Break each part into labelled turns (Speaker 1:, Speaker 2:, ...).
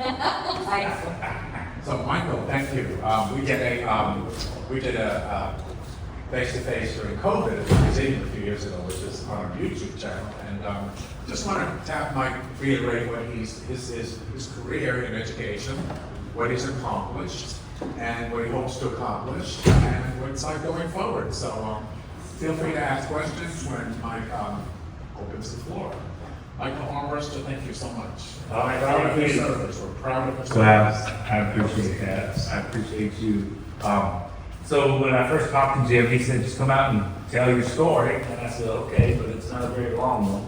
Speaker 1: So Michael, thank you. We did a face-to-face during COVID at the museum a few years ago, which is on our YouTube channel, and just want to have Mike reiterate what his career in education, what he's accomplished, and what he hopes to accomplish, and what it's like going forward. So feel free to ask questions when Mike opens the floor. Michael Armbruster, thank you so much.
Speaker 2: We're
Speaker 1: proud of your service. We're proud of your service.
Speaker 2: Well, I appreciate that. I appreciate you. So when I first talked to Jim, he said, just come out and tell your story. And I said, okay, but it's not a very long one,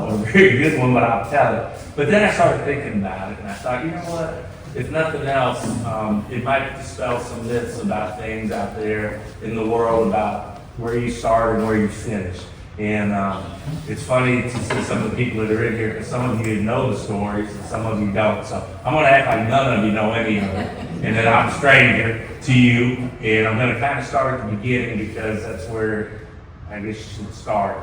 Speaker 2: or a very good one, but I'll tell it. But then I started thinking about it, and I thought, you know what? If nothing else, it might dispel some myths about things out there in the world about where you started and where you finished. And it's funny to see some of the people that are in here, because some of you know the stories and some of you don't. So I'm going to act like none of you know any of it, and that I'm a stranger to you. And I'm going to kind of start at the beginning, because that's where I guess you should start.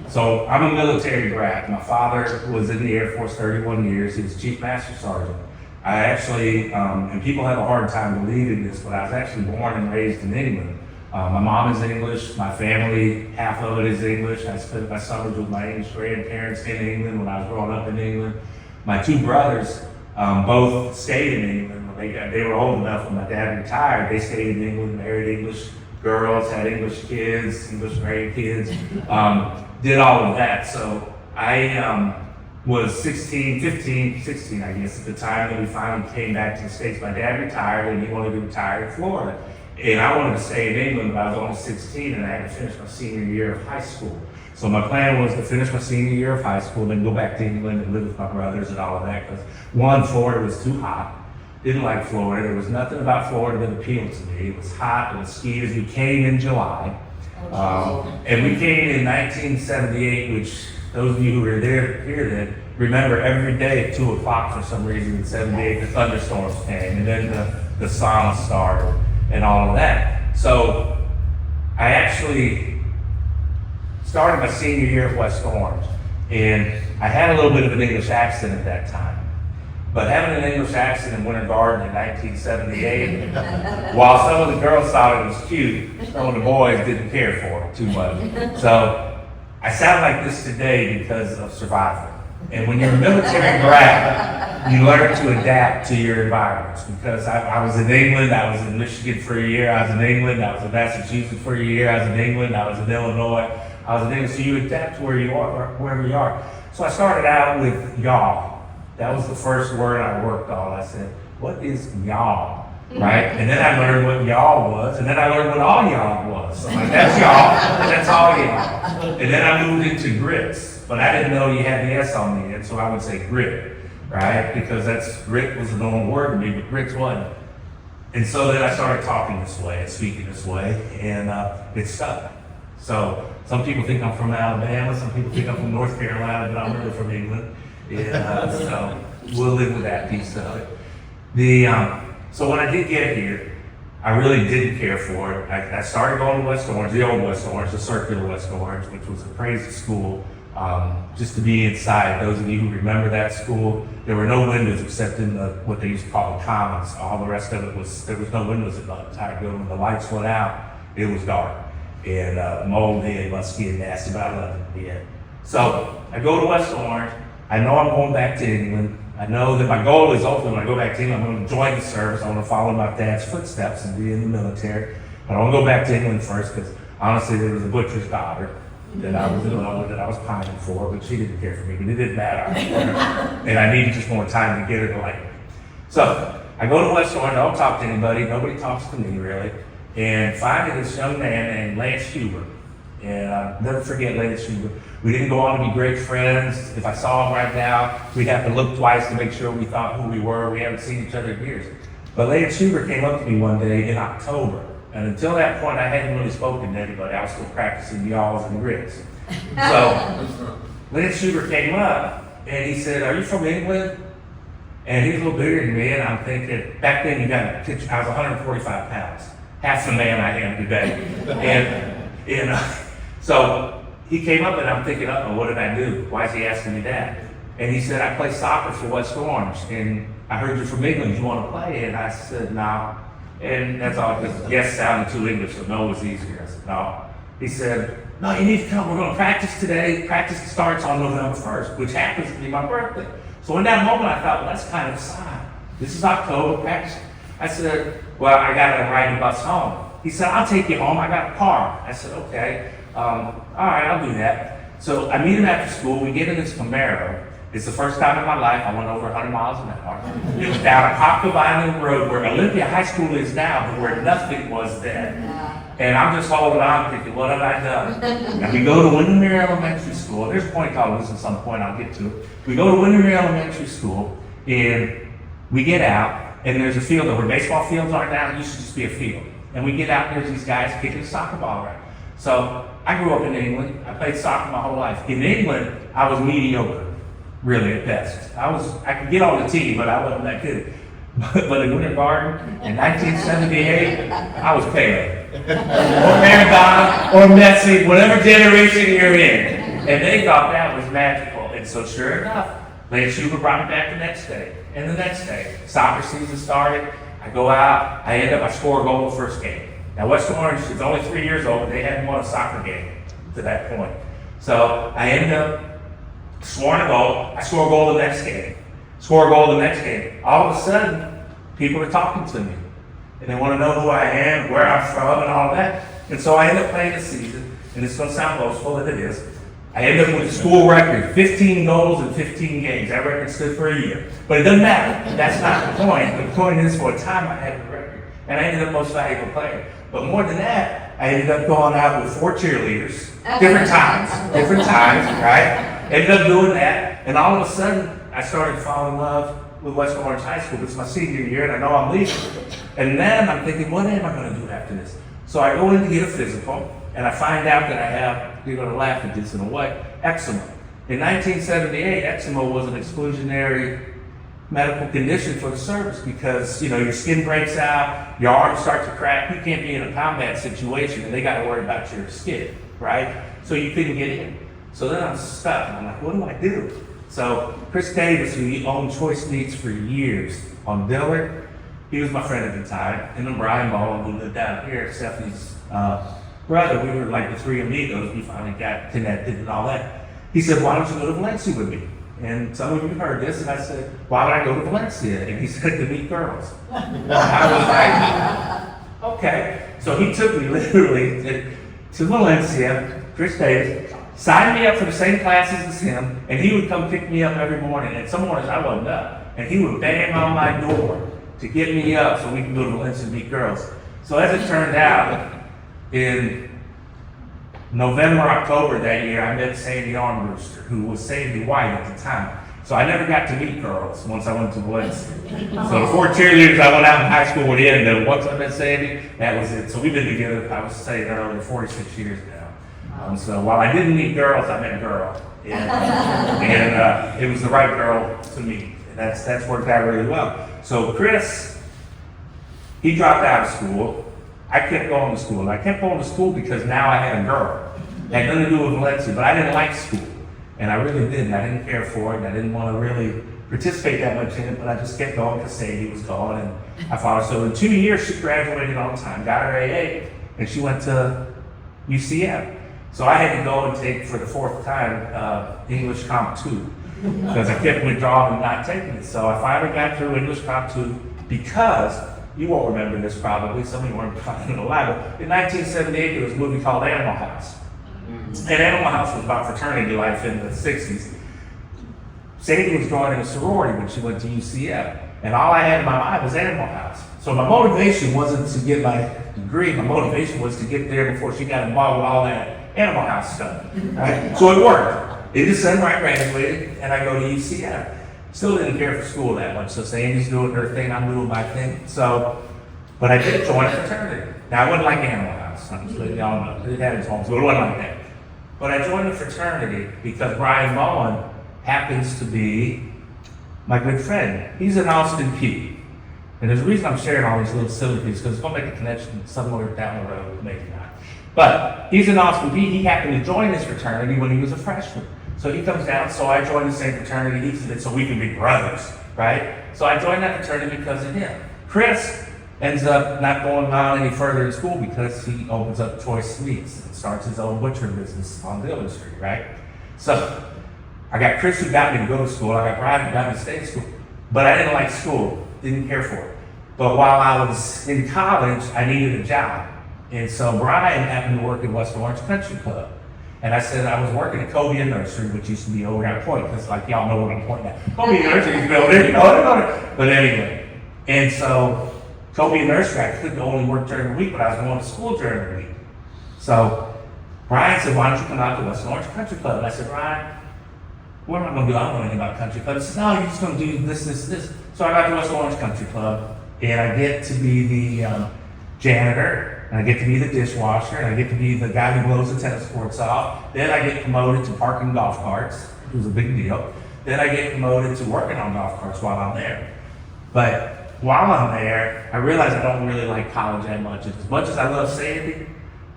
Speaker 2: So I'm a military brat. My father was in the Air Force 31 years. He was Chief Master Sergeant. I actually, and people have a hard time believing this, but I was actually born and raised in England. My mom is English, my family, half of it is English. I spent my summers with my English grandparents in England when I was growing up in England. My two brothers both stayed in England. When they were old enough when my dad retired, they stayed in England, married English girls, had English kids, English grandkids, did all of that. So I was 16, I guess, at the time that we finally came back to the States. My dad retired, and he wanted to retire in Florida. And I wanted to stay in England, but I was only 16, and I had to finish my senior year of high school. So my plan was to finish my senior year of high school, then go back to England and live with my brothers and all of that. Because one, Florida was too hot. Didn't like Florida. There was nothing about Florida that appealed to me. It was hot, it was ski. We came in July. And we came in 1978, which those of you who were there here then, remember every day at 2 o'clock for some reason in 78, the thunderstorms came, and then the sauna started and all of that. So I actually started my senior year at West Orange, and I had a little bit of an English accent at that time. But having an English accent in Winter Garden in 1978, while some of the girls thought it was cute, some of the boys didn't care for it too much. So I sound like this today because of survival. And when you're a military brat, you learn to adapt to your environments. Because I was in England, I was in Michigan for a year, I was in England, I was in Massachusetts for a year, I was in England, I was in Illinois, I was in England. So you adapt to where you are, wherever you are. So I started out with y'all. That was the first word I worked on. I said, what is y'all? Right? And then I learned what y'all was, and then I learned what all y'all was. So I'm like, that's y'all, and that's all y'all. And then I moved into grits. But I didn't know you had the S on the end, so I would say grit, right? Because grit was a normal word to me, but grits wasn't. And so then I started talking this way and speaking this way, and it stuck. So some people think I'm from Alabama, some people think I'm from North Carolina, but I'm really from England. And so we'll live with that piece of it. So when I did get here, I really didn't care for it. I started going to West Orange, the old West Orange, the circular West Orange, which was a crazy school. Just to be inside. Those of you who remember that school, there were no windows except in what they used to call the commons. All the rest of it there was no windows in the entire building. When the lights went out, it was dark. And moldy and musky and nasty, but I loved it. Yeah. So I go to West Orange. I know I'm going back to England. I know that my goal is ultimately when I go back to England, I'm going to join the service. I want to follow my dad's footsteps and be in the military. But I want to go back to England first because honestly, there was a butcher's daughter that I was in love with, that I was pining for, but she didn't care for me, but it didn't matter. And I needed just more time to get her to like me. So I go to West Orange, I don't talk to anybody, nobody talks to me really. And finally this young man named Lance Huber, and I'll never forget Lance Huber. We didn't go on to be great friends. If I saw him right now, we'd have to look twice to make sure we thought who we were. We haven't seen each other in years. But Lance Huber came up to me one day in October. And until that point, I hadn't really spoken to anybody. I was still practicing y'alls and grits. So Lance Huber came up and he said, "Are you from England?" And he's a little bigger than me, and I'm thinking, back then you got a picture, I was 145 pounds, half the man I am today. And so he came up and I'm thinking, what did I do? Why is he asking me that? And he said, I play soccer for West Orange, and I heard you're from England, you want to play? And I said, no. And that's all, because yes sounded too English, so no was easier. I said, no. He said, no, you need to come, we're going to practice today. Practice starts on November 1st, which happens to be my birthday. So in that moment, I thought, well, that's kind of a sign. This is October, practice. I said, well, I got to ride the bus home. He said, I'll take you home, I got a car. I said, okay, all right, I'll do that. So I meet him after school, we get in this Camaro. It's the first time in my life I went over 100 miles an hour. It was down a Poplar Island Road where Olympia High School is now, but where nothing was then. And I'm just holding on thinking, what have I done? And we go to Windermere Elementary School. There's a point called this at some point, I'll get to it. We go to Windermere Elementary School, and we get out, and there's a field where baseball fields aren't now, it used to just be a field. And we get out, and there's these guys kicking a soccer ball around. So I grew up in England. I played soccer my whole life. In England, I was mediocre, really, at best. I could get on the team, but I wasn't that good. But in Winter Garden, in 1978, I was Pele. Or Maradona, or Messi, whatever generation you're in. And they thought that was magical. And so sure enough, Lance Schubert brought me back the next day, and the next day. Soccer season started, I go out, I score a goal the first game. Now West Orange is only 3 years old, but they hadn't won a soccer game to that point. So I ended up scoring a goal, I score a goal the next game. Score a goal the next game. All of a sudden, people are talking to me. And they want to know who I am, where I'm from, and all that. And so I end up playing the season, and it's going to sound boastful, and it is. I end up with a school record, 15 goals in 15 games. That record stood for a year. But it doesn't matter. That's not the point. The point is, for a time, I had the record. And I ended up most valuable player. But more than that, I ended up going out with 4 cheerleaders, different times, right? Ended up doing that, and all of a sudden, I started falling in love with West Orange High School. It's my senior year, and I know I'm leaving. And then I'm thinking, what am I going to do after this? So I go in to get a physical, and I find out that I have, you're going to laugh at this in a way, eczema. In 1978, eczema was an exclusionary medical condition for the service because, your skin breaks out, your arms start to crack, you can't be in a combat situation, and they got to worry about your skin, right? So you couldn't get in. So then I'm stuck, and I'm like, what do I do? So Chris Davis, who owned Choice Meats for years on Dillard, he was my friend at the time, and then Brian Bowen, who lived down here, Stephanie's brother. We were like the 3 amigos. We finally got connected and all that. He said, why don't you go to Valencia with me? And some of you heard this, and I said, why would I go to Valencia? And he said, to meet girls. I was like, okay. So he took me literally to Valencia, Chris Davis, signed me up for the same classes as him, and he would come pick me up every morning. And some mornings I wasn't up, and he would bang on my door to get me up so we could go to Valencia and meet girls. So as it turned out, in November, October that year, I met Sandy Armbruster, who was Sandy White at the time. So I never got to meet girls once I went to Valencia. So the 4 cheerleaders I went out in high school with, and then once I met Sandy, that was it. So we've been together, I would say, earlier 46 years now. So while I didn't meet girls, I met a girl. And it was the right girl to meet. And that's worked out really well. So Chris, he dropped out of school. I kept going to school. I kept going to school because now I had a girl. It had nothing to do with Valencia, but I didn't like school. And I really didn't. I didn't care for it. I didn't want to really participate that much in it, but I just kept going because Sadie was gone. And I followed. So in 2 years, she graduated on time, got her AA, and she went to UCF. So I had to go and take, for the 4th time, English Comp 2. Because I kept withdrawing and not taking it. So I finally got through English Comp 2 because, you won't remember this probably, some of you weren't probably alive, but in 1978 there was a movie called Animal House. And Animal House was about fraternity life in the 60s. Sadie was joining a sorority when she went to UCF. And all I had in my mind was Animal House. So my motivation wasn't to get my degree, my motivation was to get there before she got involved with all that Animal House stuff. Right? So it worked. In December, I graduated, and I go to UCF. Still didn't care for school that much, so Sandy's doing her thing, I'm doing my thing. So, but I did join a fraternity. Now, I wasn't like Animal House. I'm just letting y'all know. It had its own, so it wasn't like that. But I joined a fraternity because Brian Bowen happens to be my good friend. He's an Austin Peay. And there's a reason I'm sharing all these little silly things, because it's going to make a connection somewhere down the road, maybe not. But he's in Austin Peay. He happened to join this fraternity when he was a freshman. So he comes down, so I joined the same fraternity, he did, so we can be brothers, right? So I joined that fraternity because of him. Chris ends up not going on any further in school because he opens up Choice Sweets and starts his own butcher business on Dillon Street, right? So I got Chris who got me to go to school, I got Brian who got me to stay in school, but I didn't like school, didn't care for it. But while I was in college, I needed a job. And so Brian happened to work at West Orange Country Club. And I said I was working at Cobia Nursery, which used to be over at Point, because like y'all know what I'm pointing at. Cobia Nursery's building, you know. But anyway, and so Cobia Nursery, I couldn't only work during the week, but I was going to school during the week. So Brian said, why don't you come out to West Orange Country Club? And I said, Brian, what am I going to do? I don't know anything about country club. He said, no, you're just going to do this, this, this. So I got to West Orange Country Club, and I get to be the janitor. And I get to be the dishwasher, and I get to be the guy who blows the tennis courts off. Then I get promoted to parking golf carts, which was a big deal. Then I get promoted to working on golf carts while I'm there. But while I'm there, I realize I don't really like college that much. As much as I love Sandy,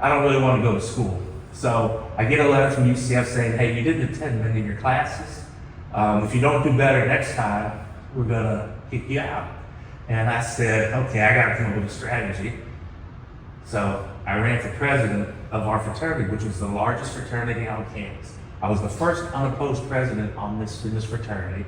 Speaker 2: I don't really want to go to school. So I get a letter from UCF saying, hey, you didn't attend many of your classes. If you don't do better next time, we're gonna kick you out. And I said, okay, I gotta come up with a strategy. So I ran for president of our fraternity, which was the largest fraternity on campus. I was the first unopposed president in this fraternity.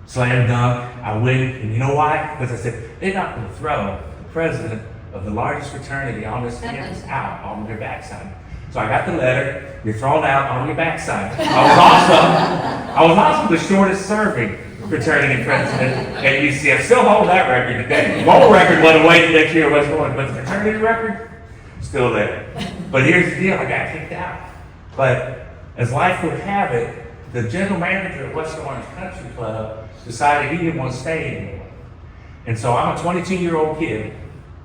Speaker 2: Slam dunk, I win, and you know why? Because I said, they're not gonna throw the president of the largest fraternity on this campus out on their backside. So I got the letter, you're thrown out on your backside. I was also the shortest serving fraternity president at UCF. Still hold that record today. The gold record went away the next year, West Orange, but the fraternity record, still there. But here's the deal, I got kicked out. But as life would have it, the general manager of West Orange Country Club decided he didn't want to stay anymore. And so I'm a 22-year-old kid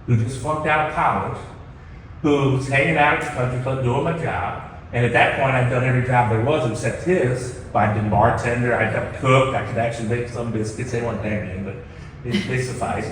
Speaker 2: who just flunked out of college, who's hanging out at the country club doing my job. And at that point, I'd done every job there was except his. I did bartender, I cooked, I could actually make some biscuits. They weren't that good, but they sufficed.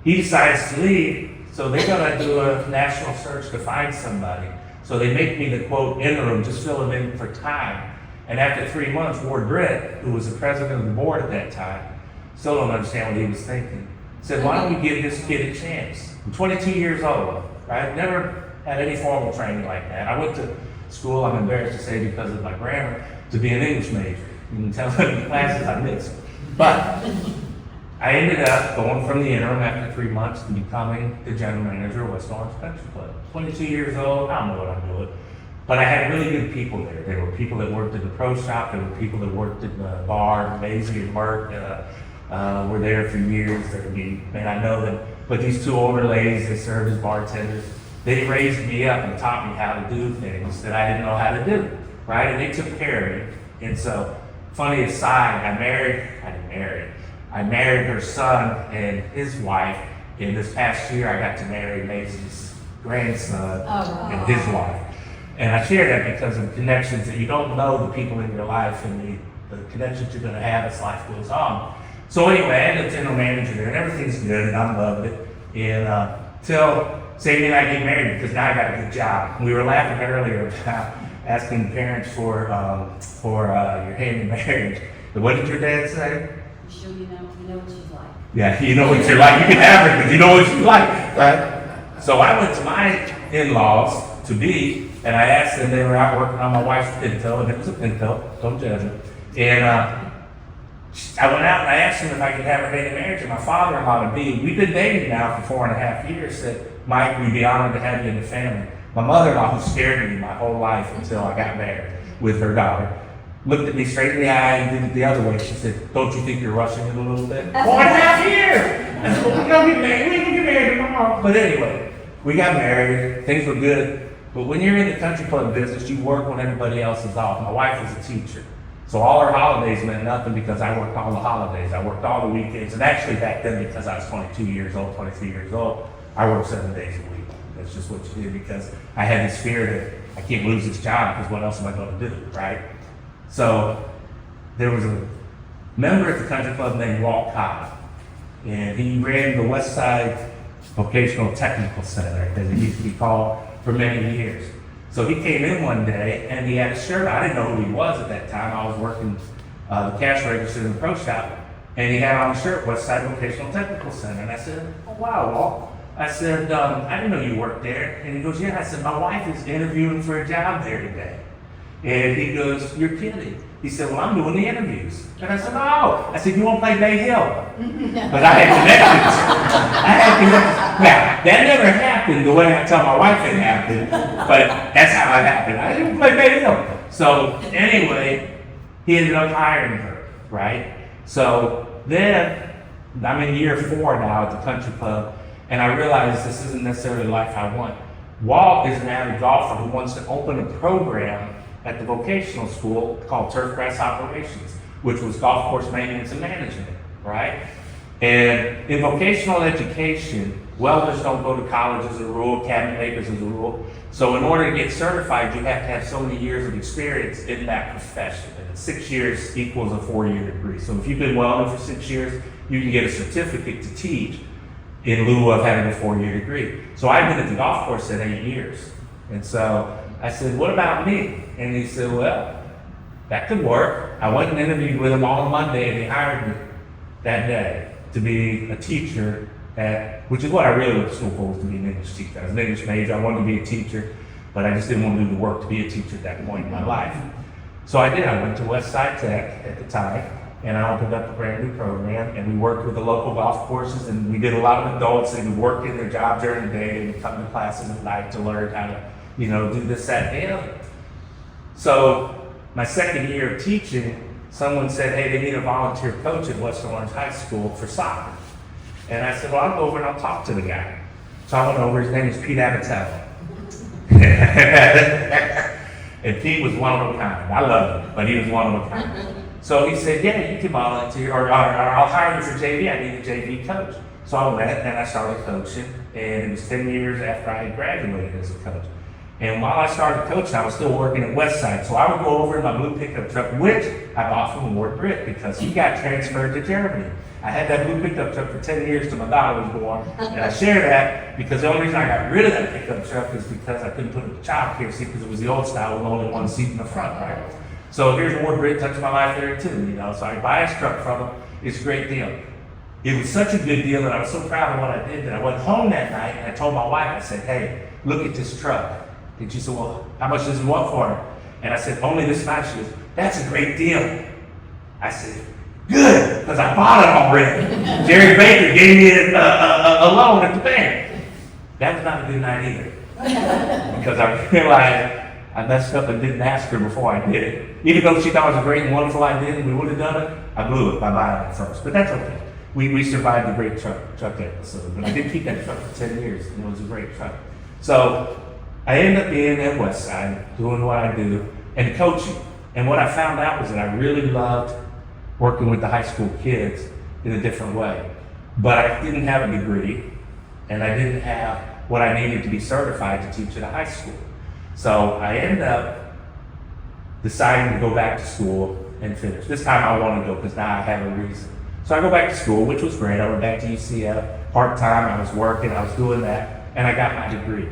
Speaker 2: He decides to leave, so they're gonna do a national search to find somebody. So they make me the quote interim, just fill him in for time. And after 3 months, Ward Britt, who was the president of the board at that time, still don't understand what he was thinking, said, why don't we give this kid a chance? I'm 22 years old, right? Never had any formal training like that. I went to school, I'm embarrassed to say because of my grammar, to be an English major. You can tell how many classes I missed. But I ended up going from the interim after 3 months to becoming the general manager of West Orange Country Club. 22 years old, I don't know what I'm doing. But I had really good people there. There were people that worked in the pro shop, there were people that worked in the bar, Maisie and Merck, were there for years. I know them. But these two older ladies that served as bartenders, they raised me up and taught me how to do things that I didn't know how to do, right? And they took care of me. And so, funny aside, I married her son and his wife. And this past year, I got to marry Maisie's grandson and his wife. And I share that because of connections that you don't know the people in your life and the connections you're gonna have as life goes on. So anyway, I ended up general manager there, and everything's good, and I'm loving it. And till Sadie and I get married, because now I got a good job. We were laughing earlier about asking parents for your hand in marriage. But what did your dad say?
Speaker 3: You sure you know what she's like?
Speaker 2: Yeah, you know what you're like. You can have her because you know what she's like, right? So I went to my in-laws to be, and I asked them, they were out working on my wife's Pinto, and it was a Pinto, don't judge it. And I went out and I asked them if I could have her hand in marriage, and my father-in-law to be, we've been dating now for 4.5 years, said, Mike, we'd be honored to have you in the family. My mother-in-law, who scared me my whole life until I got married with her daughter, looked at me straight in the eye and did it the other way. She said, don't you think you're rushing it a little bit? 4.5 years! I said, well, we're gonna get married. We're gonna get married tomorrow. But anyway, we got married. Things were good. But when you're in the country club business, you work when everybody else is off. My wife was a teacher. So all her holidays meant nothing because I worked all the holidays. I worked all the weekends. And actually back then, because I was 22 years old, 23 years old, I worked 7 days a week. That's just what you did because I had this fear that I can't lose this job because what else am I going to do, right? So there was a member at the country club named Walt Cobb, and he ran the West Side Vocational Technical Center, as it used to be called, for many years. So he came in one day and he had a shirt. I didn't know who he was at that time. I was working the cash register in the pro shop. And he had on a shirt, Westside Vocational Technical Center. And I said, oh, wow, Walt. I said, I didn't know you worked there. And he goes, yeah. I said, my wife is interviewing for a job there today. And he goes, you're kidding. He said, well, I'm doing the interviews. And I said, oh. I said, you want to play Bay Hill? But I had connections. Now, that never happened the way I tell my wife it happened. But that's how it happened. I didn't play Bay Hill. So anyway, he ended up hiring her, right? So then, I'm in year 4 now at the country club, and I realized this isn't necessarily the life I want. Walt is an avid golfer who wants to open a program at the vocational school called Turfgrass Operations, which was golf course maintenance and management, right? And in vocational education, welders don't go to college as a rule, cabinet makers as a rule. So in order to get certified, you have to have so many years of experience in that profession. And 6 years equals a 4-year degree. So if you've been welding for 6 years, you can get a certificate to teach in lieu of having a 4-year degree. So I've been at the golf course at 8 years. And so I said, what about me? And he said, well, that could work. I went and interviewed with him on Monday, and he hired me that day to be a teacher which is what I really went to school for, was to be an English teacher. I was an English major. I wanted to be a teacher, but I just didn't want to do the work to be a teacher at that point in my life. So I did. I went to Westside Tech at the time, and I opened up a brand new program, and we worked with the local golf courses, and we did a lot of adults that would work in their job during the day and come to classes at night to learn how to, do this, that, and the other. So my second year of teaching, someone said, hey, they need a volunteer coach at Western Orange High School for soccer. And I said, well, I'll go over and I'll talk to the guy. So I went over, his name is Pete Abatello. And Pete was one of a kind. I loved him, but he was one of a kind. So he said, yeah, you can volunteer, or I'll hire you for JV. I need a JV coach. So I went and I started coaching, and it was 10 years after I had graduated as a coach. And while I started coaching, I was still working at Westside. So I would go over in my blue pickup truck, which I bought from Ward Britt because he got transferred to Germany. I had that blue pickup truck for 10 years till my daughter was born. And I share that because the only reason I got rid of that pickup truck is because I couldn't put a child care seat because it was the old style with only one seat in the front, right? So here's Ward Britt touched my life there too, So I buy his truck from him. It's a great deal. It was such a good deal that I was so proud of what I did that I went home that night and I told my wife, I said, hey, look at this truck. And she said, well, how much does it want for it? And I said, only this much. She goes, that's a great deal. I said, good, because I bought it already. Jerry Baker gave me a loan at the bank. That was not a good night either. Because I realized I messed up and didn't ask her before I did it. Even though she thought it was a great and wonderful idea and we would have done it, I blew it by buying it first. But that's okay. We survived the great truck episode. But I did keep that truck for 10 years, and it was a great truck. So I ended up being at Westside, doing what I do, and coaching. And what I found out was that I really loved working with the high school kids in a different way. But I didn't have a degree, and I didn't have what I needed to be certified to teach at a high school. So I ended up deciding to go back to school and finish. This time I want to go because now I have a reason. So I go back to school, which was great. I went back to UCF part-time. I was working. I was doing that, and I got my degree.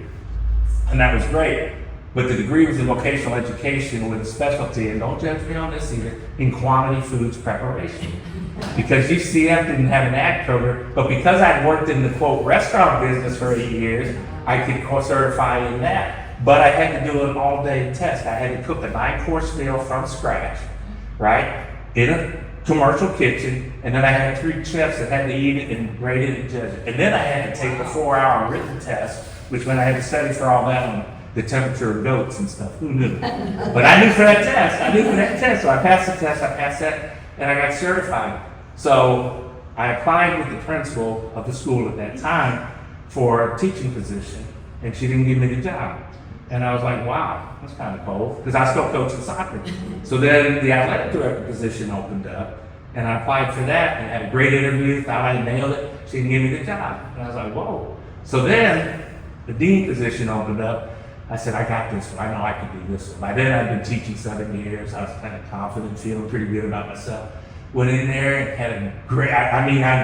Speaker 2: And that was great. But the degree was in vocational education with a specialty, and don't judge me on this either, in quantity foods preparation. Because UCF didn't have an ag program, but because I'd worked in the, quote, restaurant business for 8 years, I could certify in that. But I had to do an all-day test. I had to cook a 9-course meal from scratch, right, in a commercial kitchen, and then I had 3 chefs that had to eat it and grade it and judge it. And then I had to take the 4-hour written test, which meant I had to study for all that on the temperature of goats and stuff. Who knew? But I knew for that test. So I passed the test, I passed that, and I got certified. So I applied with the principal of the school at that time for a teaching position, and she didn't give me the job. And I was like, wow, that's kind of cold, because I still coach in soccer. So then the athletic director position opened up, and I applied for that and had a great interview, thought I nailed it. She didn't give me the job. And I was like, whoa. So then the dean position opened up. I said, I got this one. I know I can do this one. By then I'd been teaching 7 years. I was kind of confident, feeling pretty good about myself. Went in there and had a great,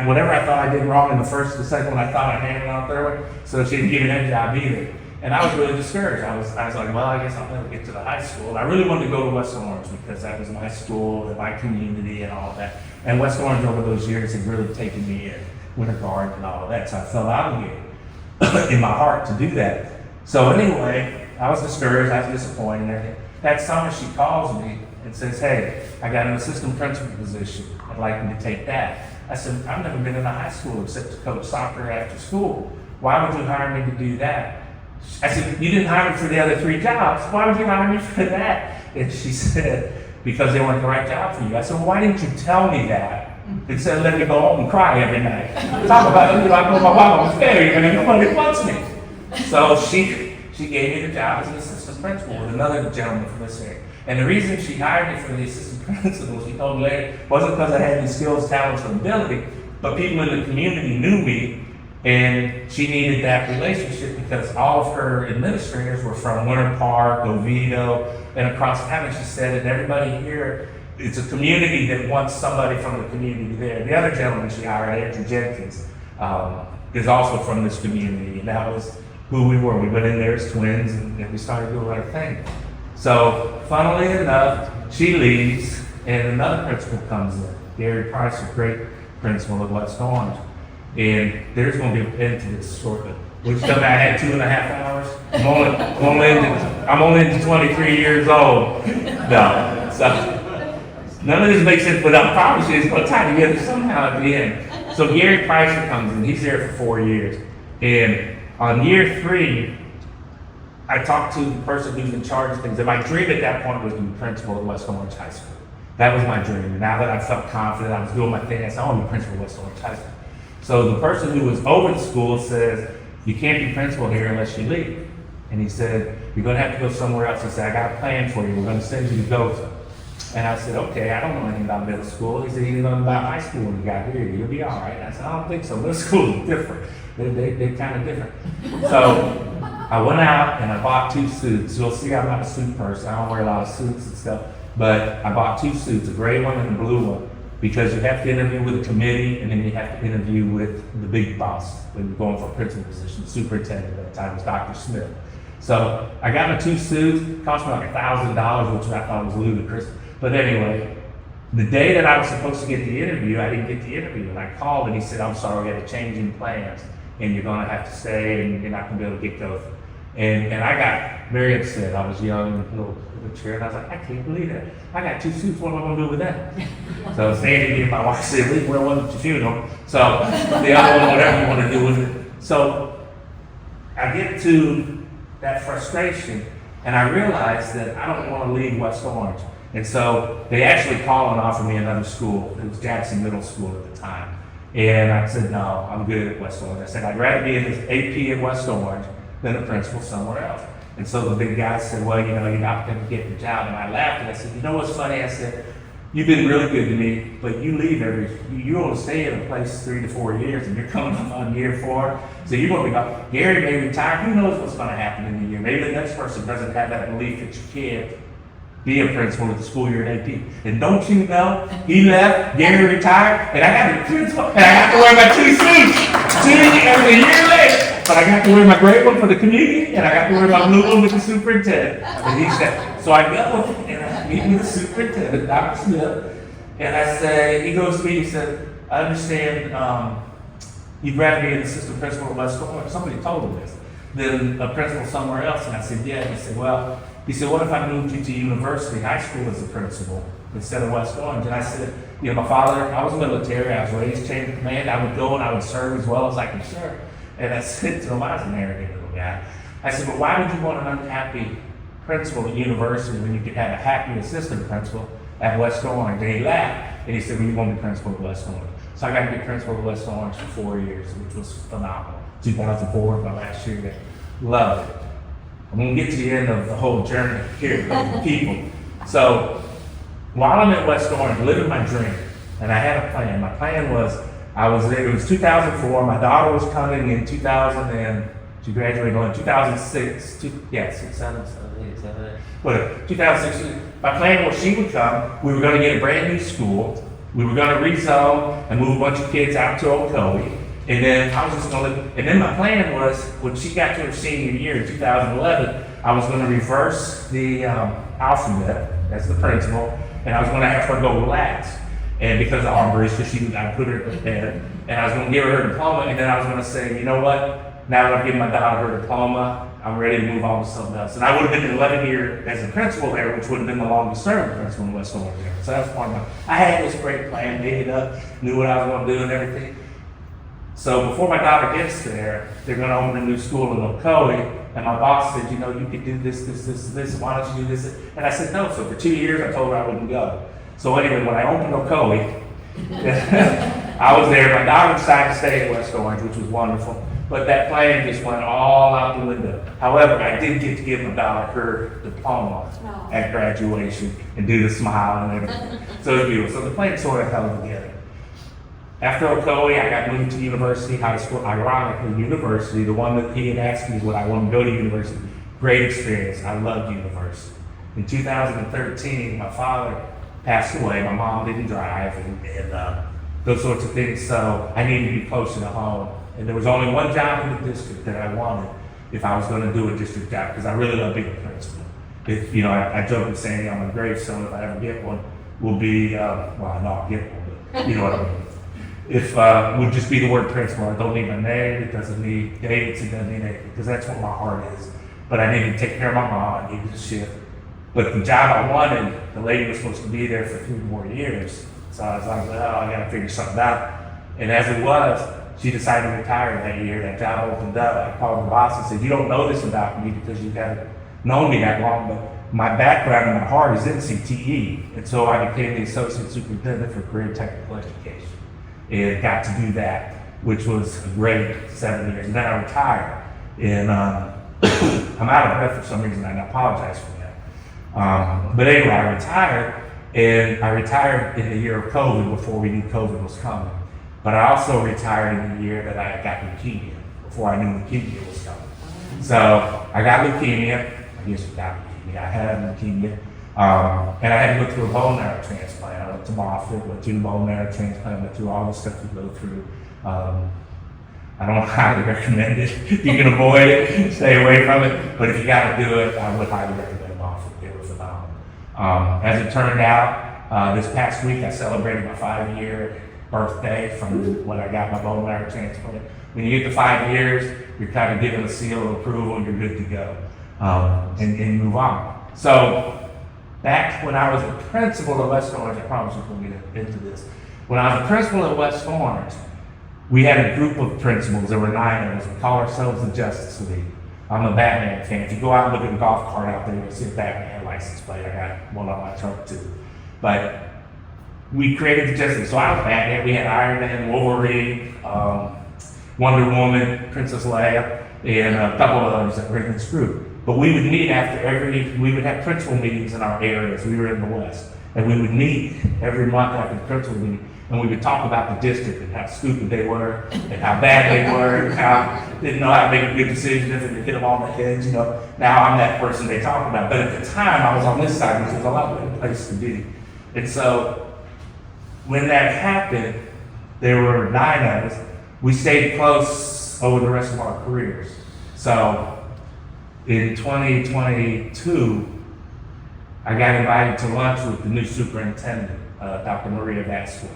Speaker 2: whatever I thought I did wrong in the first, the second one, I thought I handled on the third one. So she didn't give me that job either. And I was really discouraged. I was like, well, I guess I'll never get to the high school. And I really wanted to go to West Orange because that was my school and my community and all of that. And West Orange over those years had really taken me in, Winter Garden and all of that. So I felt obligated in my heart to do that. So anyway, I was discouraged, I was disappointed. And that summer she calls me and says, hey, I got an assistant principal position. I'd like you to take that. I said, I've never been in a high school except to coach soccer after school. Why would you hire me to do that? I said, you didn't hire me for the other 3 jobs. Why would you hire me for that? And she said, because they weren't the right job for you. I said, well, why didn't you tell me that? Instead of letting me go home and cry every night. Talk about it, I told my wife I was failure and nobody wants me. So she gave me the job as an assistant principal with another gentleman from this area. And the reason she hired me for the assistant principal, she told me later, wasn't because I had these skills, talents, and ability, but people in the community knew me. And she needed that relationship because all of her administrators were from Winter Park, Oviedo, and across town. And she said, and everybody here, it's a community that wants somebody from the community there. The other gentleman she hired, Andrew Jenkins, is also from this community. And that was who we were. We went in there as twins and we started doing our thing. So, funnily enough, she leaves and another principal comes in. Gary Price, a great principal at West Orange. And there's going to be an end to this shortly. Which time I had 2.5 hours. I'm only into 23 years old. No, so none of this makes sense, but I promise you it's going to tie together somehow at the end. So Gary Pricer comes in. He's there for 4 years. And on year 3, I talked to the person who's in charge of things. And my dream at that point was to be principal at West Orange High School. That was my dream. And now that I felt confident, I was doing my thing, I said, I want to be principal at West Orange High School. So the person who was over the school says, you can't be principal here unless you leave. And he said, you're going to have to go somewhere else. He said, I got a plan for you. We're going to send you to Gotha. And I said, okay, I don't know anything about middle school. He said, you know about high school when you got here. You'll be all right. I said, I don't think so. Middle school is different. They're kind of different. So I went out and I bought 2 suits. You'll see I'm not a suit person. I don't wear a lot of suits and stuff. But I bought 2 suits, a gray one and a blue one. Because you have to interview with a committee, and then you have to interview with the big boss when you're going for a principal position. The superintendent at the time was Dr. Smith. So I got my 2 suits. It cost me like $1,000, which I thought was ludicrous. But anyway, the day that I was supposed to get the interview, I didn't get the interview. And I called, and he said, I'm sorry, we had a change in plans, and you're going to have to stay, and you're not going to be able to get Gotha. And I got very upset. I was young, a little chair, and I was like, I can't believe that. I got 2 suits, what am I going to do with that? So Sandy and my wife said, leave, wear one at your funeral. So the other one, whatever you want to do with it. So I get to that frustration, and I realized that I don't want to leave West Orange. And so they actually called and offered me another school. It was Jackson Middle School at the time. And I said, no, I'm good at West Orange. I said, I'd rather be in this AP at West Orange than a principal somewhere else. And so the big guy said, well, you know, you're not going to get the job. And I laughed and I said, you know what's funny? I said, you've been really good to me, but you leave you only stay in a place 3 to 4 years, and you're coming up on year 4. So you're going to be gone. Gary may retire. Who knows what's going to happen in the year? Maybe the next person doesn't have that belief that you can't be a principal at the school year at AP. And don't you know, he left, Gary retired, and I got a principal, and I got to wear my 2 suits. A year later. But I got to wear my gray one for the community, and I got to wear my blue one with the superintendent. And he said, so I go and I meet with the superintendent, Dr. Smith, and I say, he goes to me, he said, I understand you'd rather be an assistant principal at West Orange. Somebody told him this, than a principal somewhere else. And I said, yeah. And he said, what if I moved you to university, high school as a principal instead of West Orange? And I said, you know, my father, I was military, I was raised chain of command, I would go and I would serve as well as I could serve. And I said to him, I was an arrogant little guy. I said, but why would you want an unhappy principal at university when you could have a happy assistant principal at West Orange? And he laughed, and he said, well, you want to be principal at West Orange. So I got to be principal at West Orange for 4 years, which was phenomenal. 2004, my last year there. Loved it. I'm going to get to the end of the whole journey here with people. So while I'm at West Orange, living my dream, and I had a plan. My plan was, I was there, it was 2004, my daughter was coming in 2000, and she graduated in 2006, 2006. My plan was she would come, we were going to get a brand new school, we were going to rezone and move a bunch of kids out to Ocoee, And then I was just gonna, and then my plan was, when she got to her senior year in 2011, I was gonna reverse the alphabet, that's the principal, and I was gonna have her go relax. And because of Armbruster, I put her in bed, and I was gonna give her her diploma, and then I was gonna say, you know what? Now that I've given my daughter her diploma, I'm ready to move on to something else. And I would have been 11 years as a principal there, which would have been the longest serving principal in West Orange there. So that's part of I had this great plan, made it up, knew what I was gonna do and everything. So before my daughter gets there, they're gonna open a new school in Ocoee, and my boss said, you know, you could do this, why don't you do this? And I said, no, so for 2 years, I told her I wouldn't go. So anyway, when I opened Ocoee, I was there, my daughter decided to stay at West Orange, which was wonderful, but that plan just went all out the window. However, I did get to give my daughter her diploma at graduation and do the smile and everything. So it was beautiful. So the plan sort of held together. After Ocoee, I got moved to University High School, ironically, University, the one that he had asked me would I want to go to university. Great experience. I loved university. In 2013, my father passed away. My mom didn't drive and those sorts of things. So I needed to be closer to home. And there was only one job in the district that I wanted if I was going to do a district job, because I really love being a principal. If, you know, I joke and saying on my gravestone, if I ever get one, will be, well, I know I'll get one, but you know what I mean. If would just be the word principal. I don't need my name, it doesn't need dates, it doesn't need anything, because that's what my heart is. But I needed to take care of my mom, I needed to shift. But the job I wanted, the lady was supposed to be there for 3 more years. So I was like, well, I gotta figure something out. And as it was, she decided to retire that year. That job opened up. I called the boss and said, you don't know this about me because you haven't known me that long, but my background and my heart is in CTE. And so I became the associate superintendent for career technical education. And got to do that, which was a great 7 years. And then I retired. And I'm out of breath for some reason, and I apologize for that. But anyway, I retired, and I retired in the year of COVID before we knew COVID was coming. But I also retired in the year that I got leukemia, before I knew leukemia was coming. So I got leukemia, I guess I got leukemia, I had leukemia, and I had to go through a bone marrow transplant. I went to Moffitt, went through bone marrow transplant, went through all the stuff you go through. I don't highly recommend it. If you can avoid it, stay away from it. But if you got to do it, I would highly recommend Moffitt. It was phenomenal. As it turned out, this past week I celebrated my 5-year birthday from when I got my bone marrow transplant. When you get to 5 years, you're kind of given a seal of approval and you're good to go and move on. So back when I was a principal at West Orange, I promise we'll get into this. When I was a principal at West Orange, we had a group of principals. There were 9 of us. We call ourselves the Justice League. I'm a Batman fan. If you go out and look at a golf cart out there, you'll see a Batman license plate. I got one on my truck too. But we created the Justice League. So I was Batman. We had Iron Man, Wolverine, Wonder Woman, Princess Leia, and a couple of others that were in this group. But we would meet we would have principal meetings in our areas. We were in the West. And we would meet every month after the principal meeting. And we would talk about the district and how stupid they were and how bad they were and how they didn't know how to make a good decision if it hit them on the head, you know. Now I'm that person they talk about. But at the time I was on this side, which was a lot better place to be. And so when that happened, there were 9 of us. We stayed close over the rest of our careers. So in 2022, I got invited to lunch with the new superintendent, Dr. Maria Vasquez,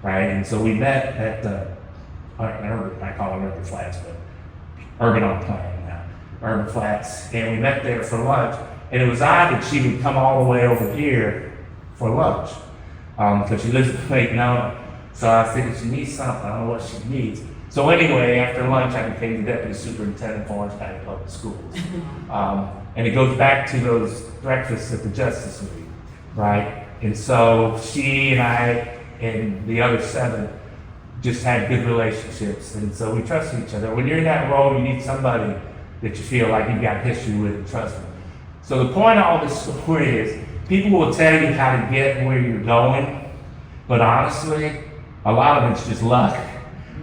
Speaker 2: right? And so we met at the, I call it Urban Flats, but Urban on Plan now, Urban Flats. And we met there for lunch. And it was odd that she would come all the way over here for lunch, because she lives in Lake Nona. So I figured she needs something, I don't know what she needs. So anyway, after lunch, I became the deputy superintendent for Orange County Public Schools. And it goes back to those breakfasts at the Justice League, right? And so she and I and the other 7 just had good relationships. And so we trusted each other. When you're in that role, you need somebody that you feel like you've got history with and trust them. So the point of all this story is, people will tell you how to get where you're going, but honestly, a lot of it's just luck.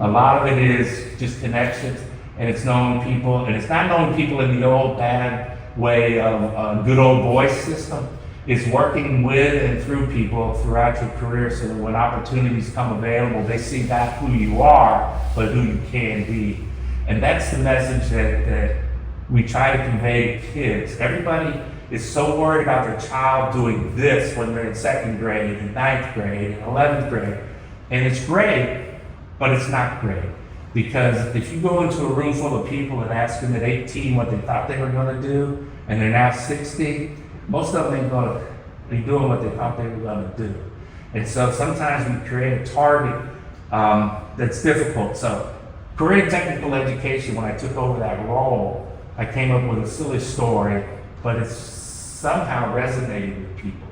Speaker 2: A lot of it is just connections, and it's knowing people, and it's not knowing people in the old bad way of a good old boy system. is working with and through people throughout your career so that when opportunities come available, they see not who you are, but who you can be. And that's the message that we try to convey to kids. Everybody is so worried about their child doing this when they're in second grade, and ninth grade, and 11th grade. And it's great, but it's not great. Because if you go into a room full of people and ask them at 18 what they thought they were going to do, and they're now 60, most of them ain't going to be doing what they thought they were going to do. And so sometimes we create a target that's difficult. So career and technical education, when I took over that role, I came up with a silly story, but it's somehow resonated with people.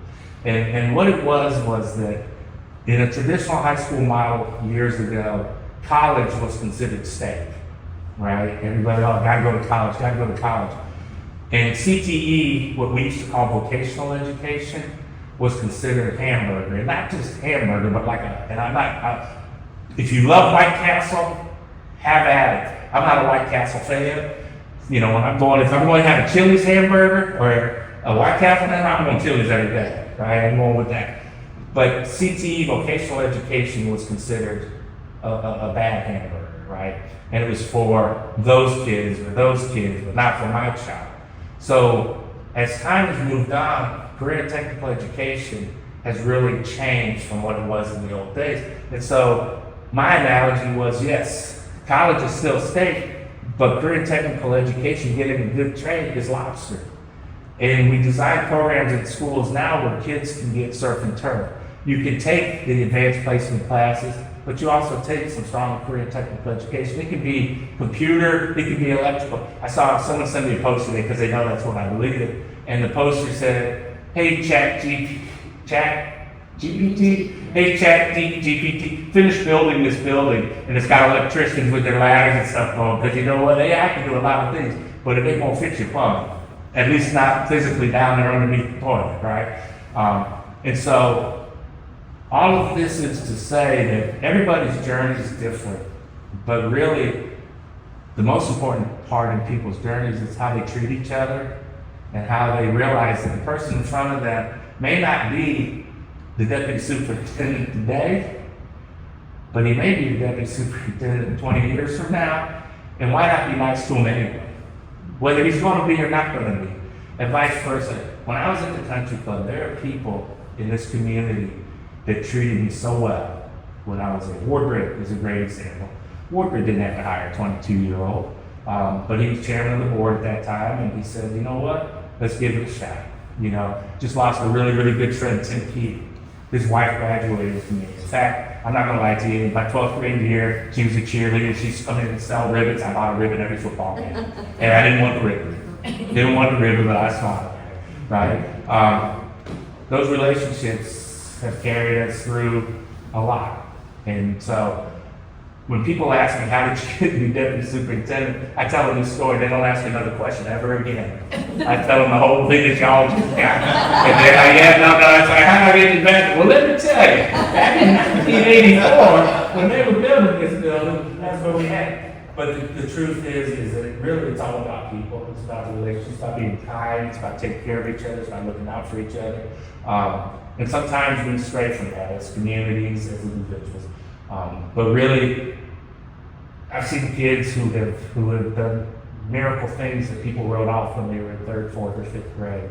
Speaker 2: And what it was that in a traditional high school model years ago, college was considered steak, right? Everybody, oh, gotta go to college, gotta go to college. And CTE, what we used to call vocational education, was considered hamburger. And not just hamburger, but like if you love White Castle, have at it. I'm not a White Castle fan. You know, if I'm going to have a Chili's hamburger or a White Castle, then I'm going Chili's every day, right? I'm going with that. But CTE, vocational education, was considered a bad hamburger, right? And it was for those kids, but not for my child. So as time has moved on, career and technical education has really changed from what it was in the old days. And so my analogy was, yes, college is still steak, but career and technical education, getting a good trade, is lobster. And we design programs in schools now where kids can get surf and turf. You can take the advanced placement classes, but you also take some strong career and technical education. It can be computer, it can be electrical. I saw someone send me a poster today because they know that's what I believe in. And the poster said, hey, GPT, finish building this building. And it's got electricians with their ladders and stuff going, because you know what, AI can do a lot of things, but it ain't gonna fix your plumbing. At least not physically down there underneath the toilet, right? And so, all of this is to say that everybody's journey is different, but really, the most important part in people's journeys is how they treat each other and how they realize that the person in front of them may not be the deputy superintendent today, but he may be the deputy superintendent 20 years from now, and why not be nice to him anyway? Whether he's going to be or not going to be, and vice versa. When I was at the country club, there are people in this community that treated me so well when I was there. Ward Britt is a great example. Ward Britt didn't have to hire a 22-year-old, but he was chairman of the board at that time, and he said, you know what, let's give it a shot. You know, just lost a really, really good friend, Tim Key. His wife graduated from me. In fact, I'm not gonna lie to you, in my 12th grade year, she was a cheerleader. She used to come in and sell ribbons. I bought a ribbon every football game. And I didn't want the ribbon. Didn't want the ribbon, but I smiled, right? Those relationships have carried us through a lot. And so when people ask me, how did you get to be deputy superintendent? I tell them this story. They don't ask me another question ever again. I tell them the whole thing that y'all just got. And then it's like, how did I get in back? Well, let me tell you, back in 1984, when they were building this building, that's what we had. But the truth is that really it's all about people. It's about the relationships, it's about being kind, it's about taking care of each other, it's about looking out for each other. And sometimes we stray from that as communities, as individuals. But really, I've seen kids who have done miracle things that people wrote off when they were in 3rd, 4th, or 5th grade.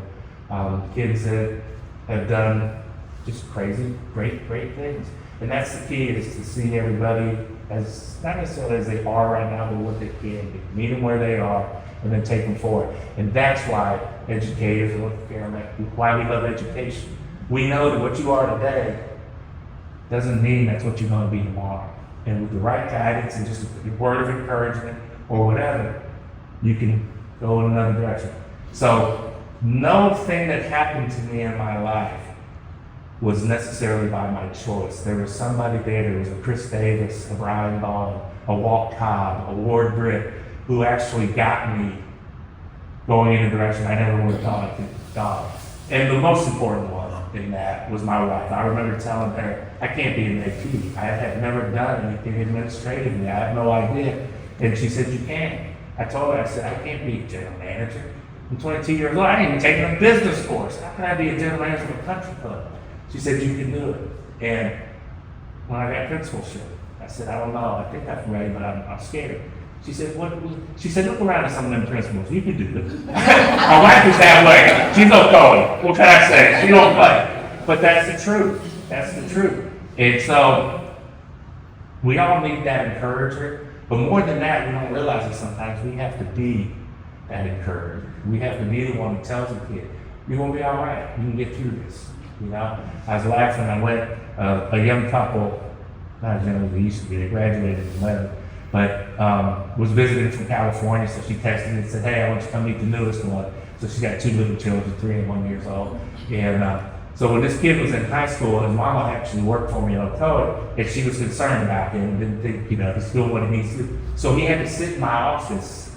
Speaker 2: Kids that have done just crazy, great things. And that's the key, is to see everybody as, not necessarily as they are right now, but what they can be. Meet them where they are, and then take them forward. And that's why educators, why we love education. We know that what you are today doesn't mean that's what you're going to be tomorrow. And with the right guidance and just a word of encouragement or whatever, you can go in another direction. So no thing that happened to me in my life was necessarily by my choice. There was somebody there was a Chris Davis, a Brian Bond, a Walt Cobb, a Ward Britt, who actually got me going in a direction I never would have thought I could go. And the most important one in that was my wife. I remember telling her, I can't be an AP. I have never done anything administratively. I have no idea. And she said, you can. I told her, I said, I can't be general manager. I'm 22 years old. I ain't even taken a business course. How can I be a general manager of a country club? She said, you can do it. And when I got principalship, I said, I don't know. I think I'm ready, but I'm scared. She said, what? She said, look around at some of them principals. You can do this. My wife is that way. She's no going. What can I say? She don't play. But that's the truth. That's the truth. And so we all need that encourager. But more than that, we don't realize it sometimes. We have to be that encourager. We have to be the one who tells the kid, you're going to be all right. You can get through this. You know, I was laughing. I went, a young couple, not as young as they used to be, they graduated in 11, but was visiting from California, so she texted me and said, hey, I want you to come meet the newest one. So she got 2 little children, 3 and 1 years old. And so when this kid was in high school, his mama actually worked for me on code, and she was concerned about him, didn't think, he's doing what he needs to do. So he had to sit in my office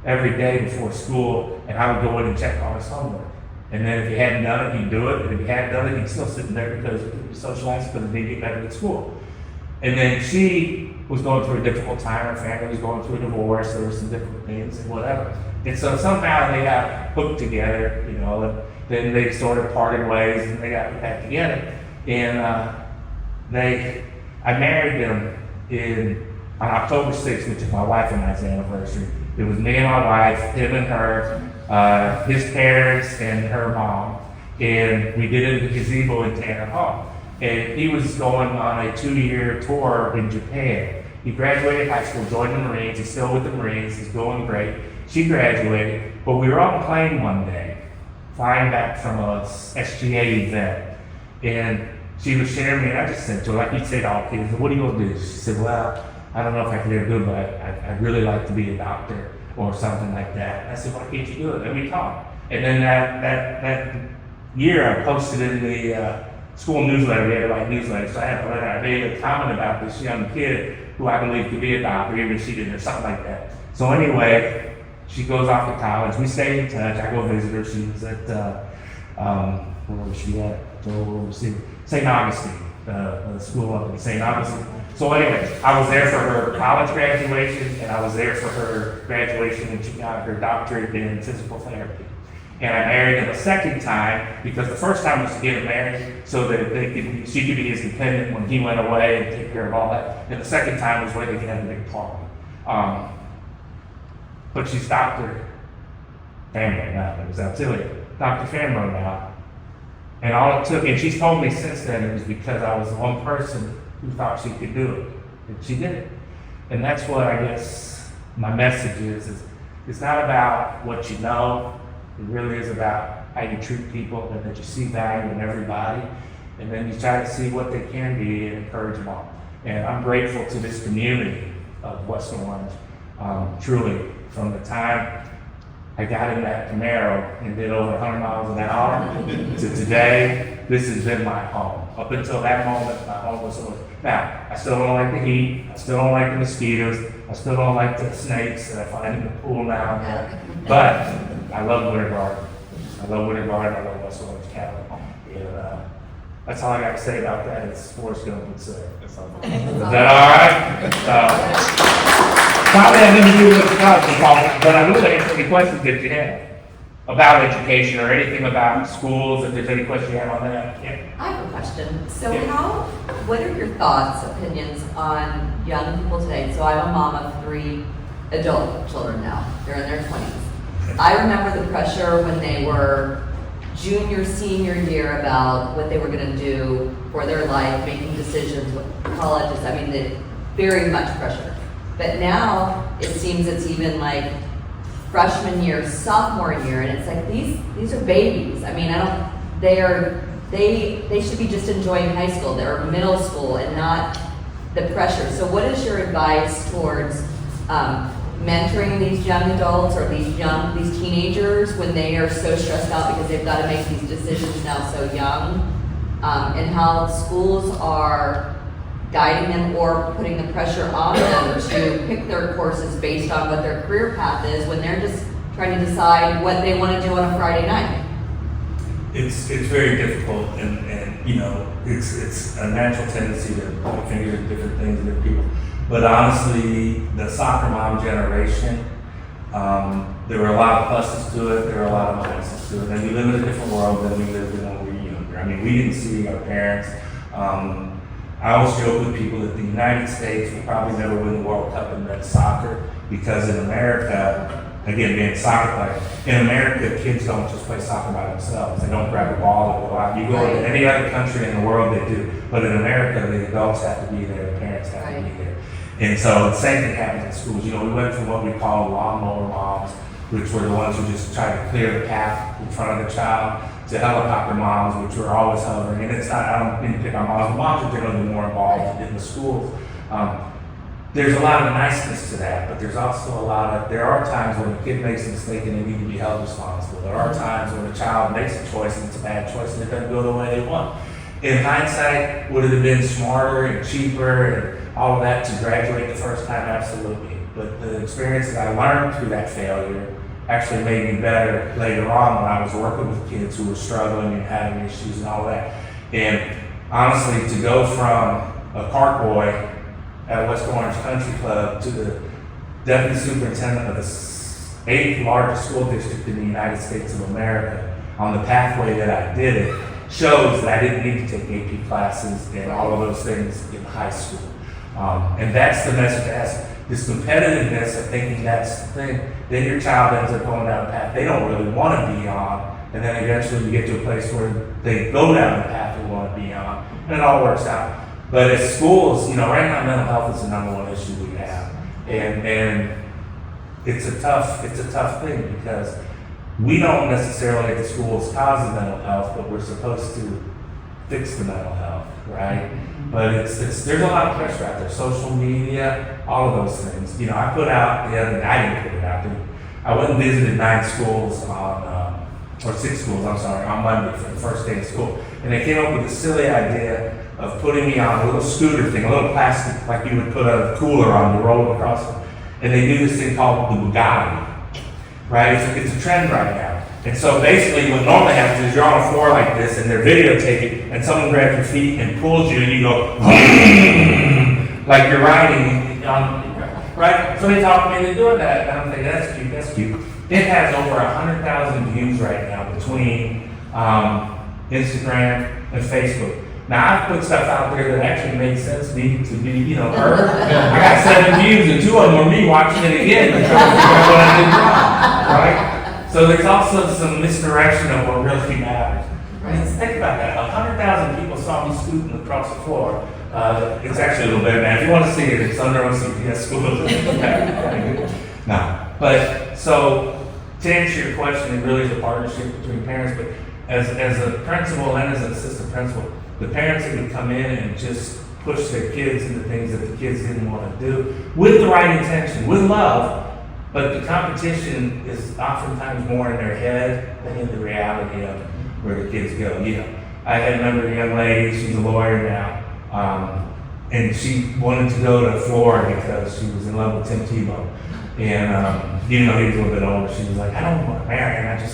Speaker 2: every day before school, and I would go in and check on his homework. And then if he hadn't done it, he'd do it. And if he hadn't done it, he'd still sit in there because he socialized because he didn't get better at school. And then she was going through a difficult time. Her family was going through a divorce. There were some different things and whatever. And so somehow they got hooked together, you know, and then they sort of parted ways and they got back together. And I married them on October 6th, which is my wife and I's anniversary. It was me and my wife, him and her, his parents and her mom, and we did it in the gazebo in Tanner Hall. And he was going on a 2-year tour in Japan. He graduated high school, joined the Marines, he's still with the Marines, he's doing great. She graduated, but we were on a plane one day, flying back from a SGA event, and she was sharing me, and I just said to her, like you say to all kids, what are you going to do? She said, well, I don't know if I can do it good, but I'd really like to be a doctor or something like that. I said, why can't you do it? And we talked. And then that year I posted in the school newsletter, we had to write newsletters, so I had to let I made a comment about this young kid who I believe could be a doctor, even if she didn't, or something like that. So anyway, she goes off to college. We stay in touch. I go visit her. She was at, where was she at? St. Augustine, the school up in St. Augustine. So anyway, I was there for her college graduation, and I was there for her graduation when she got her doctorate in physical therapy. And I married him a second time because the first time was to get him married so that she could be his dependent when he went away and take care of all that. And the second time was where they could have a big party. But she's Dr. Family now, it was auxiliary. Dr. Family now. And all it took, and she's told me since then, it was because I was the one person who thought she could do it. And she did it. And that's what I guess my message is it's not about what you know. It really is about how you treat people and that you see value in everybody. And then you try to see what they can be and encourage them all. And I'm grateful to this community of Western Orange, truly. From the time I got in that Camaro and did over 100 miles an hour to today, this has been my home. Up until that moment, my home was always. Now, I still don't like the heat. I still don't like the mosquitoes. I still don't like the snakes that I find in the pool now and then. But I love Winter Garden. I love Winter Garden. I love West Orange County. And that's all I got to say about that. It's Forrest Gump would say. Is that all right? Probably has nothing to do with the college, but I will answer any questions that you have about education or anything about schools, if there's any question you have on that. Yeah.
Speaker 4: I have a question. So
Speaker 2: Yeah.
Speaker 4: what are your thoughts, opinions on young people today? So I'm a mom of 3 adult children now. They're in their 20s. I remember the pressure when they were junior, senior year about what they were going to do for their life, making decisions, what colleges, I mean, very much pressure. But now it seems it's even like freshman year, sophomore year, and it's like these are babies. I mean, they should be just enjoying high school. They're middle school and not the pressure. So what is your advice towards mentoring these young adults or these teenagers when they are so stressed out because they've got to make these decisions now so young, and how schools are guiding them or putting the pressure on them to pick their courses based on what their career path is when they're just trying to decide what they want to do on a Friday night?
Speaker 2: It's very difficult, and you know, it's a natural tendency to point fingers at different things and different people. But honestly, the soccer mom generation, There were a lot of pluses to it, there were a lot of minuses to it, and we live in a different world than we lived in when we were younger. I mean, we didn't see our parents. I always joke with people that the United States will probably never win the World Cup in men's soccer because in America, again, being a soccer player, in America, kids don't just play soccer by themselves. They don't grab a ball and go out. You go to any other country in the world, they do. But in America, the adults have to be there, the parents have to be there. And so the same thing happens in schools. You know, we went from what we call lawnmower moms, which were the ones who just tried to clear the path in front of the child, to helicopter moms, which were always hovering. And it's not, I don't mean to pick on moms, but moms are generally more involved in the schools. There's a lot of niceness to that, but there's also there are times when a kid makes a mistake and they need to be held responsible. There are times when a child makes a choice and it's a bad choice and it doesn't go the way they want. In hindsight, would it have been smarter and cheaper and all of that to graduate the first time? Absolutely. But the experience that I learned through that failure actually made me better later on when I was working with kids who were struggling and having issues and all that. And honestly, to go from a cart boy at West Orange Country Club to the deputy superintendent of the 8th largest school district in the United States of America on the pathway that I did it shows that I didn't need to take AP classes and all of those things in high school. And that's the message to ask. This competitiveness of thinking that's the thing, then your child ends up going down a path they don't really want to be on, and then eventually you get to a place where they go down the path they want to be on, and it all works out. But as schools, you know, right now mental health is the #1 issue we have, and it's a tough thing because we don't necessarily at the schools cause the mental health, but we're supposed to fix the mental health, right? But there's a lot of pressure out there, social media, all of those things. You know, I didn't put it out there. I went and visited 9 schools or 6 schools, on Monday for the first day of school. And they came up with a silly idea of putting me on a little scooter thing, a little plastic, like you would put a cooler on to roll across it. And they do this thing called the Bugatti, right? It's a trend right now. And so basically what normally happens is you're on a floor like this and they're videotaping and someone grabs your feet and pulls you and you go, like you're riding on, right? So they taught me to do that. And I'm thinking, that's cute. It has over 100,000 views right now between Instagram and Facebook. Now, I've put stuff out there that actually made sense to me to be, you know, heard. I got 7 views and 2 of them were me watching it again and trying to figure out what I did wrong, right? So there's also some misdirection of what really matters. Right? Think about that. 100,000 people saw me scooting across the floor. It's actually a little bit, man. If you want to see it, it's under OCPS school. No. But so to answer your question, it really is a partnership between parents. But as a principal and as an assistant principal, the parents that would come in and just push their kids into things that the kids didn't want to do with the right intention, with love, but the competition is oftentimes more in their head than in the reality of where the kids go. You know, I had remember a young lady, she's a lawyer now, and she wanted to go to Florida because she was in love with Tim Tebow. And even though he was a little bit older, she was like, I don't want to marry him,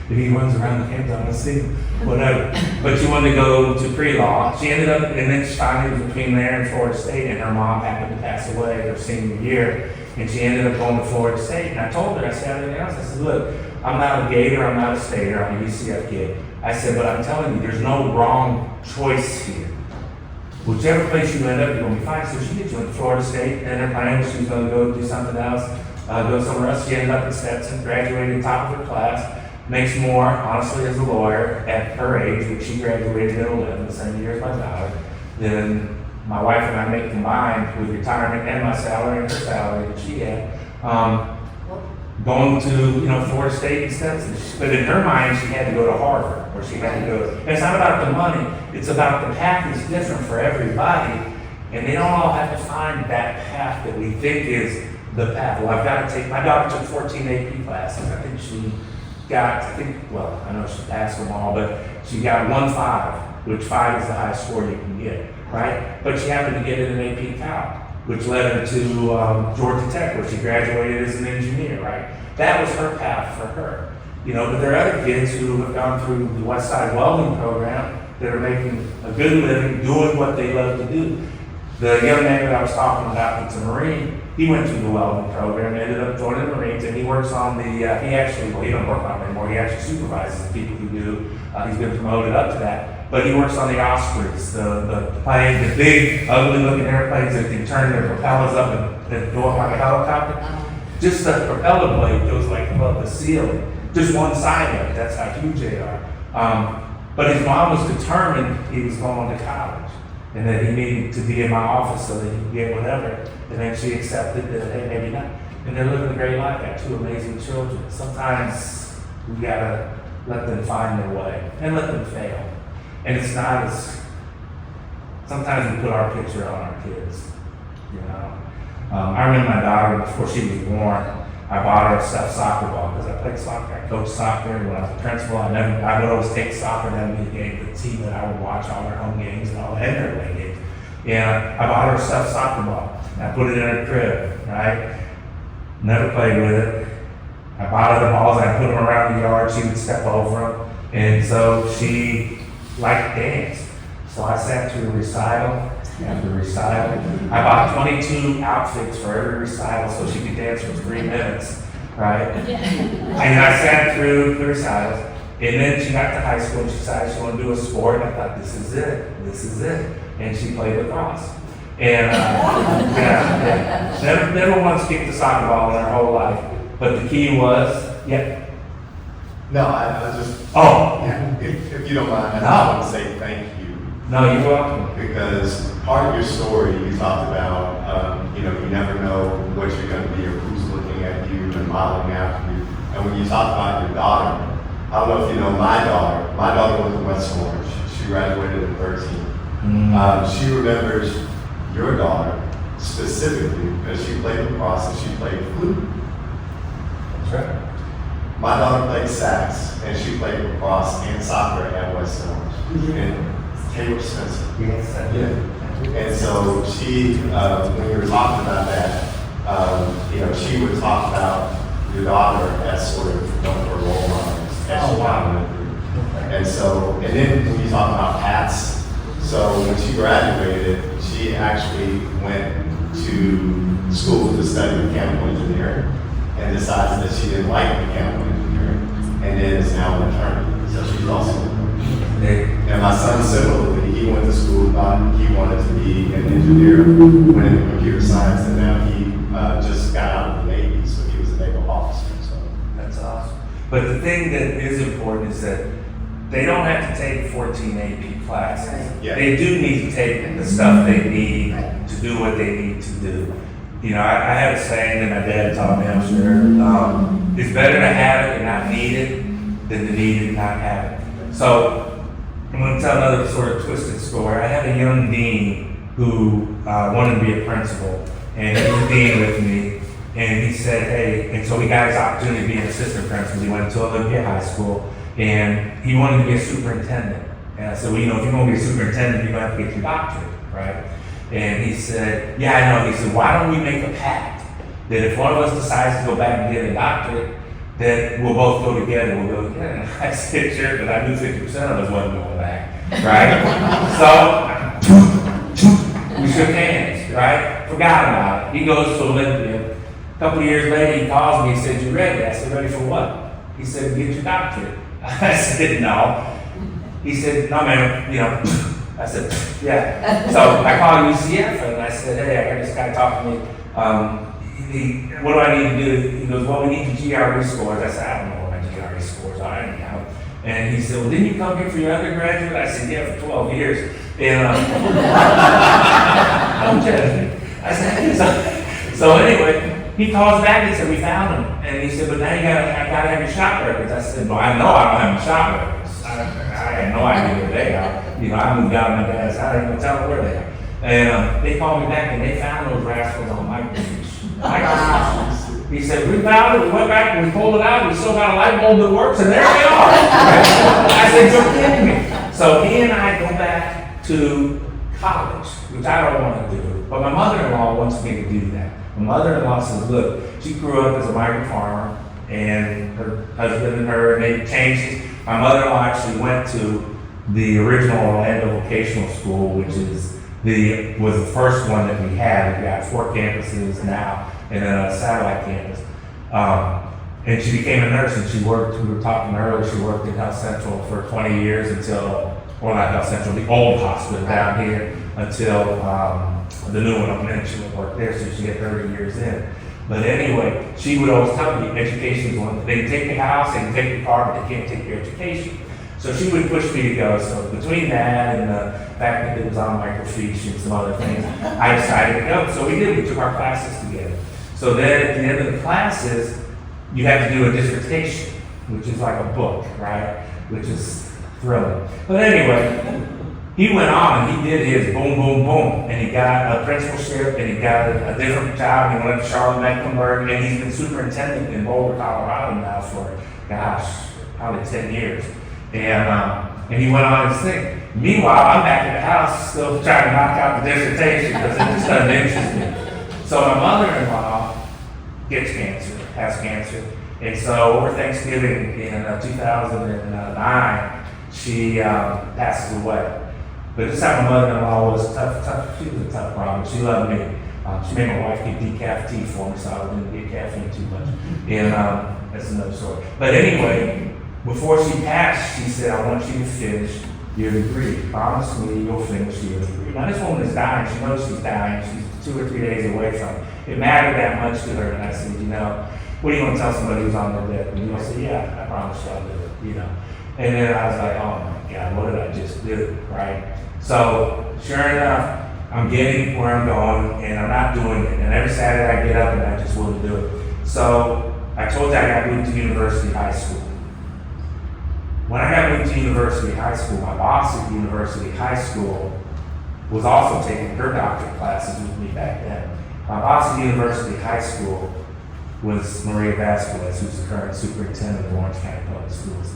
Speaker 2: if he runs around the campus, I'm gonna see him, whatever. But she wanted to go to pre-law. She ended up, and then she finally was between there and Florida State, and her mom happened to pass away her senior year, and she ended up going to Florida State. And I told her, I said everything else. I said, look, I'm not a Gator, I'm not a Stater, I'm a UCF kid. I said, but I'm telling you, there's no wrong choice here. Whichever place you end up, you're gonna be fine. So she went to Florida State, and her plan was she was gonna go do something else, go somewhere else. She ended up in Stetson, graduated top of her class. Makes more, honestly, as a lawyer at her age, which she graduated at 11, the same year as my daughter, than my wife and I make combined with retirement and my salary and her salary that she had. Going to, Florida State and Stetson. But in her mind, she had to go to Harvard, or she had to go. And it's not about the money, it's about the path is different for everybody, and they don't all have to find that path that we think is the path. Well, I've got to take, my daughter took 14 AP classes. I think she got, I know she passed them all, but she got 1.5, which 5 is the highest score you can get, right? But she happened to get it in AP Cal, which led her to Georgia Tech, where she graduated as an engineer, right? That was her path for her. But there are other kids who have gone through the West Side Welding program that are making a good living, doing what they love to do. The young man that I was talking about that's a Marine, he went through the welding program, ended up joining the Marines, and he works on the, he don't work on it anymore, he actually supervises the people who do. He's been promoted up to that, but he works on the Ospreys, the plane, the big, ugly-looking airplanes that can turn their propellers up and go up like a helicopter. Just the propeller blade goes like above the ceiling, just one side of it, that's how huge they are. But his mom was determined he was going to college, and that he needed to be in my office so that he could get whatever. And then she accepted that, hey, maybe not. And they're living a great life, got 2 amazing children. Sometimes we gotta let them find their way and let them fail. And it's not as, sometimes we put our picture on our kids, you know. I remember my daughter, before she was born, I bought her a stuffed soccer ball because I played soccer. I coached soccer, and when I was a principal, I would always take soccer down to the game, the team that I would watch all their home games and all their away games. And I bought her a stuffed soccer ball. And I put it in her crib, right? Never played with it. I bought her the balls, and I put them around the yard. She would step over them. And so she liked to dance. So I sat through a recital after recital. I bought 22 outfits for every recital so she could dance for 3 minutes, right? And I sat through the recitals, and then she got to high school and she decided she wanted to do a sport, and I thought, this is it. And she played lacrosse. And never once kicked a soccer ball in her whole life. But the key was,
Speaker 5: No, I just,
Speaker 2: Oh.
Speaker 5: if you don't mind, I just want to say thank you.
Speaker 2: No, you're welcome.
Speaker 5: Because part of your story, you talked about, you never know what you're going to be or who's looking at you and modeling after you. And when you talk about your daughter, I don't know if you know my daughter was in West Orange. She graduated at 13. She remembers your daughter specifically because she played lacrosse and she played flute.
Speaker 2: That's right.
Speaker 5: My daughter played sax and she played lacrosse and soccer at West Orange. And Taylor Spencer.
Speaker 2: Yes, I did.
Speaker 5: And so she, when you were talking about that, she would talk about your daughter as sort of one of her role models.
Speaker 2: Oh, wow.
Speaker 5: And so, and then when you talk about Pat's, so when she graduated, she actually went to school to study mechanical engineering and decided that she didn't like mechanical engineering and then is now an attorney. So she's also an attorney. And my son similarly, he went to school, thought he wanted to be an engineer, went into computer science, and now he just got out of the Navy, so he was a naval officer. So
Speaker 2: That's awesome. But the thing that is important is that they don't have to take 14 AP classes.
Speaker 5: Yeah.
Speaker 2: They do need to take the stuff they need to do what they need to do. I have a saying that my dad taught me, I'm sure. It's better to have it and not need it than to need it and not have it. So I'm going to tell another sort of twisted story. I had a young dean who wanted to be a principal, and he was dean with me. And he said, hey, and so he got his opportunity to be an assistant principal. He went to Olympia High School, and he wanted to be a superintendent. And I said, well, if you're going to be a superintendent, you're going to have to get your doctorate, right? And he said, yeah, I know. He said, why don't we make a pact that if one of us decides to go back and get a doctorate, that we'll both go together. We'll go together. And I said, sure, but I knew 50% of us wasn't going back, right? So we shook hands, right? Forgot about it. He goes to Olympia. A couple of years later, he calls me and said, you ready? I said, ready for what? He said, get your doctorate. I said, no. He said, no, man, I said, yeah. So I called UCF and I said, hey, I got this guy talking to me. What do I need to do? He goes, well, we need your GRE scores. I said, I don't know what my GRE scores are anyhow. And he said, well, didn't you come here for your undergraduate? I said, yeah, for 12 years. And don't judge me. I said, so anyway, he calls back and said, we found him. And he said, but now I gotta have your shop records. I said, well, I know I don't have my shop records. I had no idea where they are. I moved out of my dad's house. I didn't even tell them where they are. And they called me back and they found those rascals on microfiche. He said, we found it, we went back and we pulled it out, we still got a light bulb that works, and there they are. I said, you're kidding me. So he and I go back to college, which I don't want to do. But my mother-in-law wants me to do that. My mother-in-law says, look, she grew up as a migrant farmer, and her husband and her, and they changed. My mother-in-law actually went to the original Orlando Vocational School, which is was the first one that we had. We got 4 campuses now and a satellite campus. And she became a nurse, and she worked, we were talking earlier, she worked in Health Central for 20 years until, well, not Health Central, the old hospital down here, until the new one opened, and she would work there, so she had 30 years in. But anyway, she would always tell me education is one thing. They can take the house, they can take the car, but they can't take your education. So she would push me to go. So between that and the fact that it was on microfiche and some other things, I decided to go. So we did, we took our classes together. So then at the end of the classes, you have to do a dissertation, which is like a book, right? Which is thrilling. But anyway, he went on and he did his boom, boom, boom. And he got a principalship and he got a different job. He went to Charlotte Mecklenburg and he's been superintendent in Boulder, Colorado now for, gosh, probably 10 years. And he went on his thing. Meanwhile, I'm back at the house still trying to knock out the dissertation because it just doesn't interest me. So my mother-in-law gets cancer, has cancer. And so over Thanksgiving in 2009, she passes away. But this time my mother-in-law was tough. She was a tough problem. She loved me. She made my wife get decaf tea for me, so I didn't get caffeine too much. And that's another story. But anyway, before she passed, she said, I want you to finish your degree. Promise me you'll finish your degree. Now this woman is dying. She knows she's dying. She's 2 or 3 days away from it. It mattered that much to her. And I said, you know, what are you going to tell somebody who's on their deathbed? And you're going to say, yeah, I promise you I'll do it, you know. And then I was like, oh my God, what did I just do, right? So sure enough, I'm getting where I'm going and I'm not doing it. And every Saturday I get up and I just wouldn't do it. So I told you I got moved to University High School. When I got moved to University High School, my boss at University High School was also taking her doctorate classes with me back then. My boss at University High School was Maria Vasquez, who's the current superintendent of Orange County Public Schools.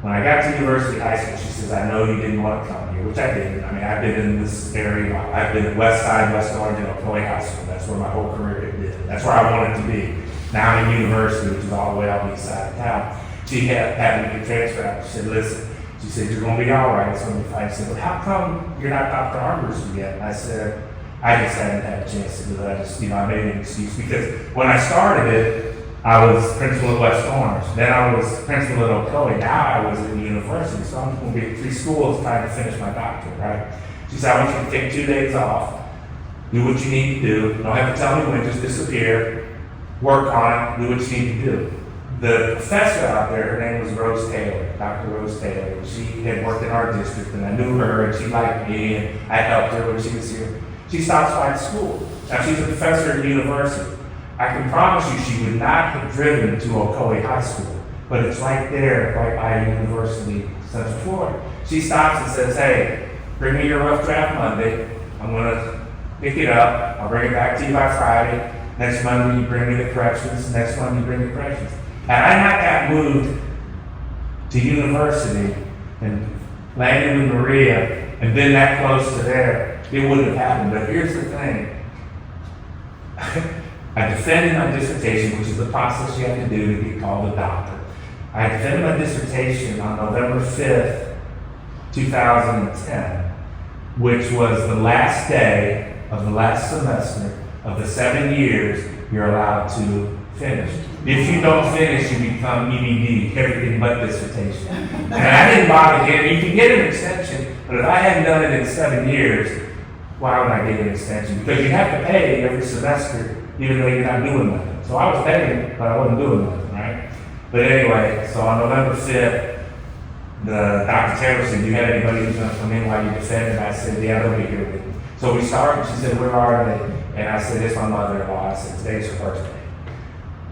Speaker 2: When I got to University High School, she says, I know you didn't want to come here, which I didn't. I mean, I've been in this area, I've been at West Side, West Orange, and Ocoee High School. That's where my whole career had been. That's where I wanted to be. Now I'm in university, which is all the way on the east side of town. She had me get transferred out. She said, listen, she said, you're going to be all right. It's going to be fine. She said, well, how come you're not Dr. Armbruster yet? And I said, I just hadn't had a chance to do it. I just, I made an excuse because when I started it, I was principal at West Orange. Then I was principal at Ocoee. Now I was in the university. So I'm going to be at 3 schools trying to finish my doctorate, right? She said, I want you to take 2 days off, do what you need to do. You don't have to tell me when, just disappear, work on it, do what you need to do. The professor out there, her name was Rose Taylor, Dr. Rose Taylor. She had worked in our district and I knew her and she liked me and I helped her when she was here. She stops by the school. Now she's a professor at the university. I can promise you she would not have driven to Ocoee High School, but it's right there, right by University Central Florida. She stops and says, hey, bring me your rough draft Monday. I'm going to pick it up. I'll bring it back to you by Friday. Next Monday you bring me the corrections. Next Monday you bring the corrections. Had I not got moved to university and landed with Maria and been that close to there, it wouldn't have happened. But here's the thing. I defended my dissertation, which is the process you have to do to get called a doctor. I defended my dissertation on November 5th, 2010, which was the last day of the last semester of the 7 years you're allowed to finish. If you don't finish, you become EBD, everything but dissertation. And I didn't bother getting, you can get an extension, but if I hadn't done it in 7 years, why would I get an extension? Because you have to pay every semester, even though you're not doing nothing. So I was paying, but I wasn't doing nothing, right? But anyway, so on November 5th, the Dr. Taylor said, do you have anybody who's gonna come in while you're defending? I said, yeah, they'll be here with me. So we started, she said, where are they? And I said, it's my mother-in-law. I said, today's her birthday.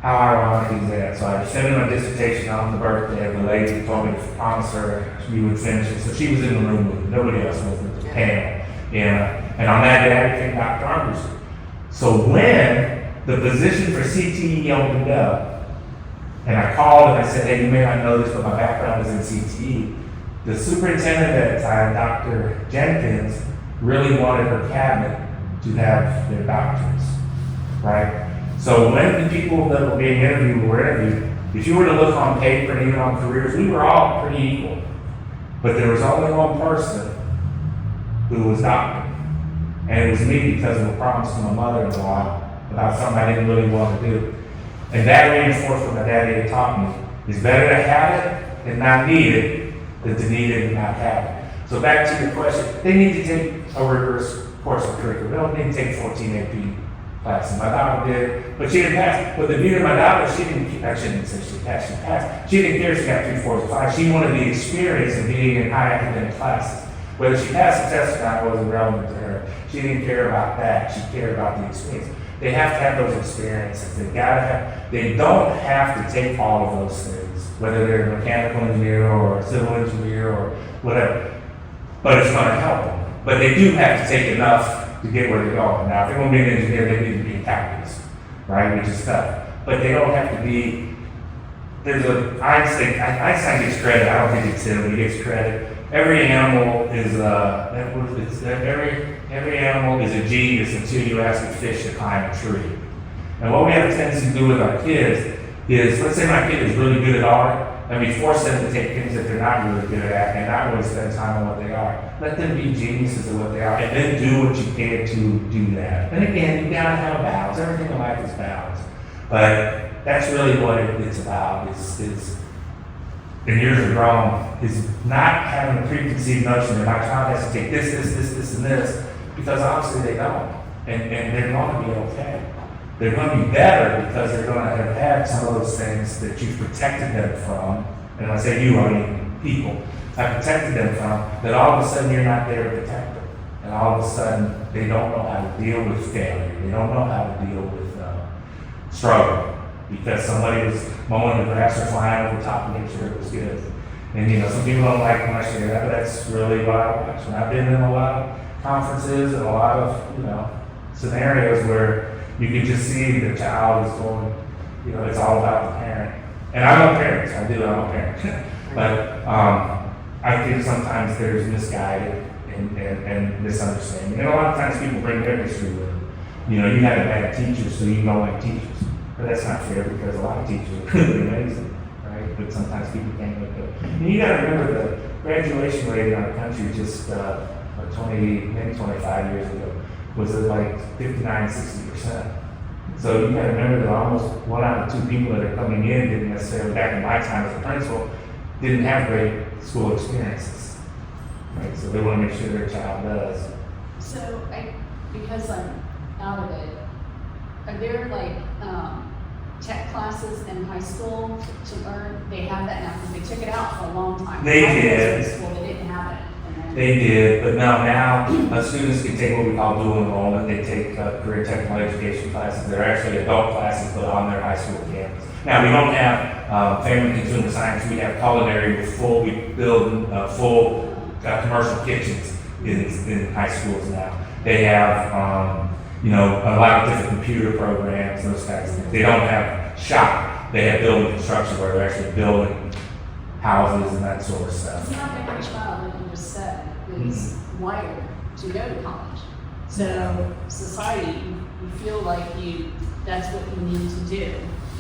Speaker 2: How ironic is that? So I defended my dissertation on the birthday of the lady who told me to promise her we would finish it. So she was in the room with me. Nobody else was with the panel. And on that day, I became Dr. Armbruster. So when the position for CTE opened up, and I called and I said, hey, you may not know this, but my background is in CTE. The superintendent at the time, Dr. Jenkins, really wanted her cabinet to have their doctorates, right? So when the people that were being interviewed were interviewed, if you were to look on paper and even on careers, we were all pretty equal. But there was only one person who was doctor. And it was me because of a promise to my mother-in-law about something I didn't really want to do. And that reinforced what my daddy had taught me. It's better to have it and not need it than to need it and not have it. So back to your question, they need to take a rigorous course of curriculum. They don't need to take 14 AP classes. My daughter did, but she didn't pass. But the beauty of my daughter, she didn't, I shouldn't say she passed, she passed. She didn't care if she got 3, 4, or 5. She wanted the experience of being in high academic classes. Whether she passed the test or not wasn't relevant to her. She didn't care about that. She cared about the experience. They have to have those experiences. They don't have to take all of those things, whether they're a mechanical engineer or a civil engineer or whatever. But it's going to help them. But they do have to take enough to get where they're going. Now, if they're going to be an engineer, they need to be a calculus, right? Which is tough. But they don't have to be. There's a Einstein gets credit. I don't think it's him. He gets credit. Every animal is every animal is a genius until you ask a fish to climb a tree. And what we have a tendency to do with our kids is, let's say my kid is really good at art, and we force them to take things that they're not really good at and not really spend time on what they are. Let them be geniuses at what they are, and then do what you can to do that. And again, you gotta have a balance. Everything in life is balanced. But that's really what it's about, and yours are wrong, is not having a preconceived notion that my child has to take this, and this, because obviously they don't. And they're going to be okay. They're going to be better because they're going to have had some of those things that you've protected them from. And when I say you, I mean people. I protected them from, that all of a sudden you're not there to protect them. And all of a sudden they don't know how to deal with failure. They don't know how to deal with struggle. Because somebody was mowing the grass or flying over the top to make sure it was good. And some people don't like when I share that, but that's really what I watch. And I've been in a lot of conferences and a lot of, scenarios where you can just see the child is going, it's all about the parent. And I love parents, I'm a parent. But I think sometimes there's misguided and misunderstanding. And a lot of times people bring their history with them. You had a bad teacher, so you don't like teachers. But that's not fair because a lot of teachers are really amazing, right? But sometimes people can't make it. And you gotta remember the graduation rate in our country just maybe 25 years ago was at like 59-60%. So you gotta remember that almost 1 out of 2 people that are coming in didn't necessarily, back in my time as a principal, didn't have great school experiences, right? So they wanna make sure their child does.
Speaker 3: So because I'm out of it, are there like tech classes in high school to learn? They have that now because they took it out for a long time.
Speaker 2: They did.
Speaker 3: In school, they didn't have it.
Speaker 2: They did, but now students can take what we call dual enrollment. They take career technical education classes. They're actually adult classes, but on their high school campus. Now, we don't have family and consumer science. We have culinary with we build full commercial kitchens in high schools now. They have, a lot of different computer programs, those kinds of things. They don't have shop. They have building construction where they're actually building houses and that sort of stuff.
Speaker 3: It's not every child that you just said is wired to go to college. So society, you feel like that's what you need to do.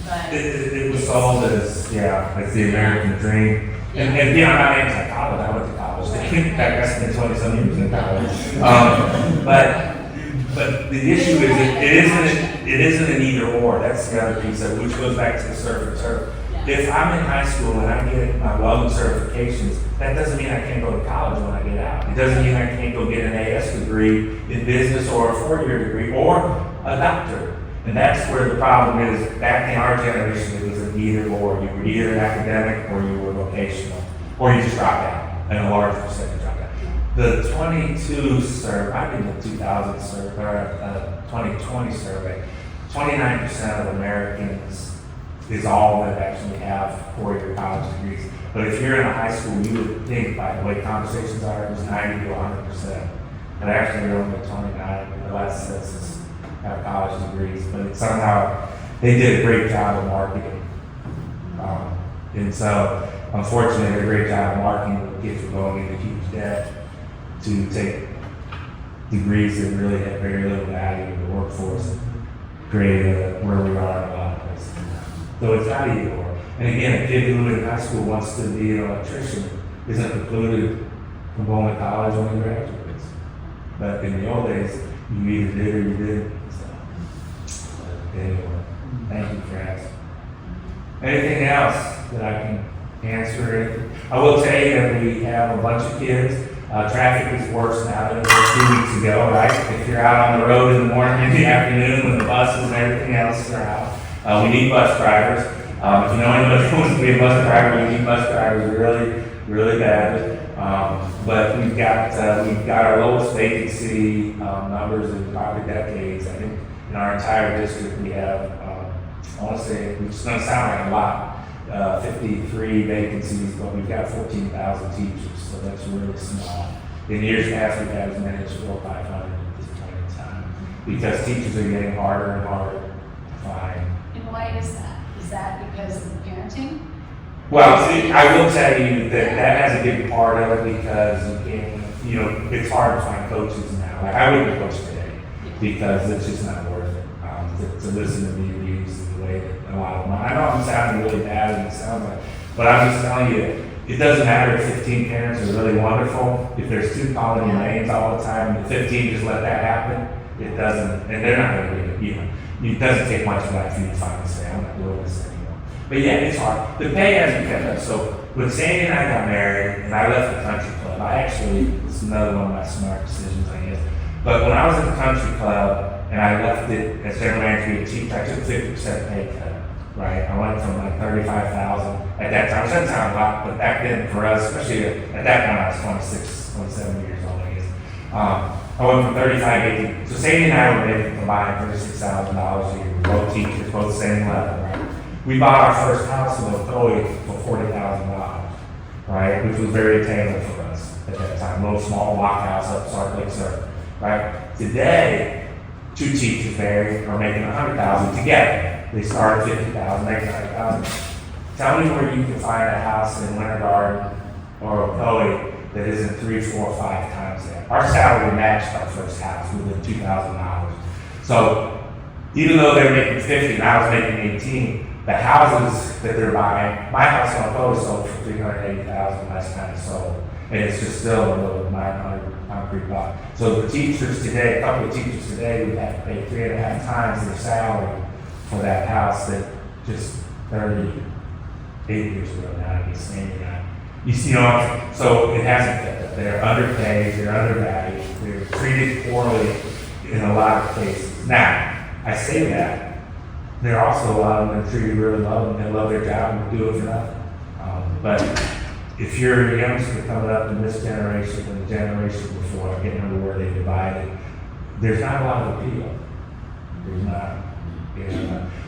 Speaker 3: But
Speaker 2: it was sold as, it's the American dream. And I'm not anti-college. I went to college. In fact, I spent 20-some years in college. But the issue is it isn't an either or. That's the other piece of it, which goes back to the surf and turf. If I'm in high school and I'm getting my welding certifications, that doesn't mean I can't go to college when I get out. It doesn't mean I can't go get an AS degree in business or a 4-year degree or a doctorate. And that's where the problem is. Back in our generation, it was an either or. You were either academic or you were vocational, or you just dropped out, and a large percentage dropped out. The 22 survey, I did the 2000 survey, or 2020 survey, 29% of Americans is all that actually have 4-year college degrees. But if you're in a high school, you would think, by the way conversations are, it was 90 to 100%. But actually, they're only 29, the last census, have college degrees. But somehow, they did a great job of marketing. And so, unfortunately, they did a great job of marketing when kids were going into huge debt to take degrees that really had very little value in the workforce, created where we are in a lot of places. So it's not either or. And again, a kid who in high school wants to be an electrician isn't precluded from going to college when he graduates. But in the old days, you either did or you did. So, but anyway, thank you for asking. Anything else that I can answer? I will tell you that we have a bunch of kids. Traffic is worse now than it was 2 weeks ago, right? If you're out on the road in the morning, in the afternoon, when the buses and everything else are out, we need bus drivers. If you know anybody who wants to be a bus driver, we need bus drivers really, really badly. But we've got our lowest vacancy numbers in probably decades. I think in our entire district we have, I want to say, it's going to sound like a lot, 53 vacancies, but we've got 14,000 teachers, so that's really small. In years past, we've had as many as 400 or 500 at this point in time, because teachers are getting harder and harder to find.
Speaker 3: And why is that? Is that because of the parenting?
Speaker 2: Well, see, I will tell you that has a big part of it, because it's hard to find coaches now. Like, I wouldn't coach today because it's just not worth it to listen to me abuse the way that a lot of them. I know I'm sounding really bad, and it sounds like, but I'm just telling you, it doesn't matter if 15 parents are really wonderful. If there's 2 calling your names all the time, and the 15 just let that happen, it doesn't, and they're not going to it doesn't take much of that for you to finally say, I'm not doing this anymore. But yeah, it's hard. The pay hasn't kept up. So when Sandy and I got married and I left the country club, it's another one of my smart decisions, I guess. But when I was at the country club and I left it as general manager to teach, I took 50% pay cut, right? I went from like 35,000 at that time. It doesn't sound a lot, but back then for us, especially at that time, I was 26, 27 years old, I guess. I went from 35 to so Sandy and I were making combined $36,000 a year. We both teachers, both same level, right? We bought our first house in Otoe for $40,000, right? Which was very attainable for us at that time. Little small block house up Salt Lake Circle, right? Today, 2 teachers there are making $100,000 together. They start at $50,000, making $100,000. Tell me where you can find a house in Winter Garden or Otoe that isn't 3, 4, 5 times that. Our salary matched our first house within $2,000. So even though they're making 50 and I was making 18, the houses that they're buying, my house on Otoe sold for $380,000 last time it sold, and it's just still a little 900 concrete block. So the teachers today, a couple of teachers today, would have to pay 3.5 times their salary for that house that just 38 years ago now to be standing on. So it hasn't kept up. They're underpaid, they're undervalued, they're treated poorly in a lot of cases. Now, I say that, there are also a lot of them that are treated really well and they love their job and do it for nothing. But if you're a youngster coming up in this generation and the generation before, getting into where they divided, there's not a lot of appeal. There's not.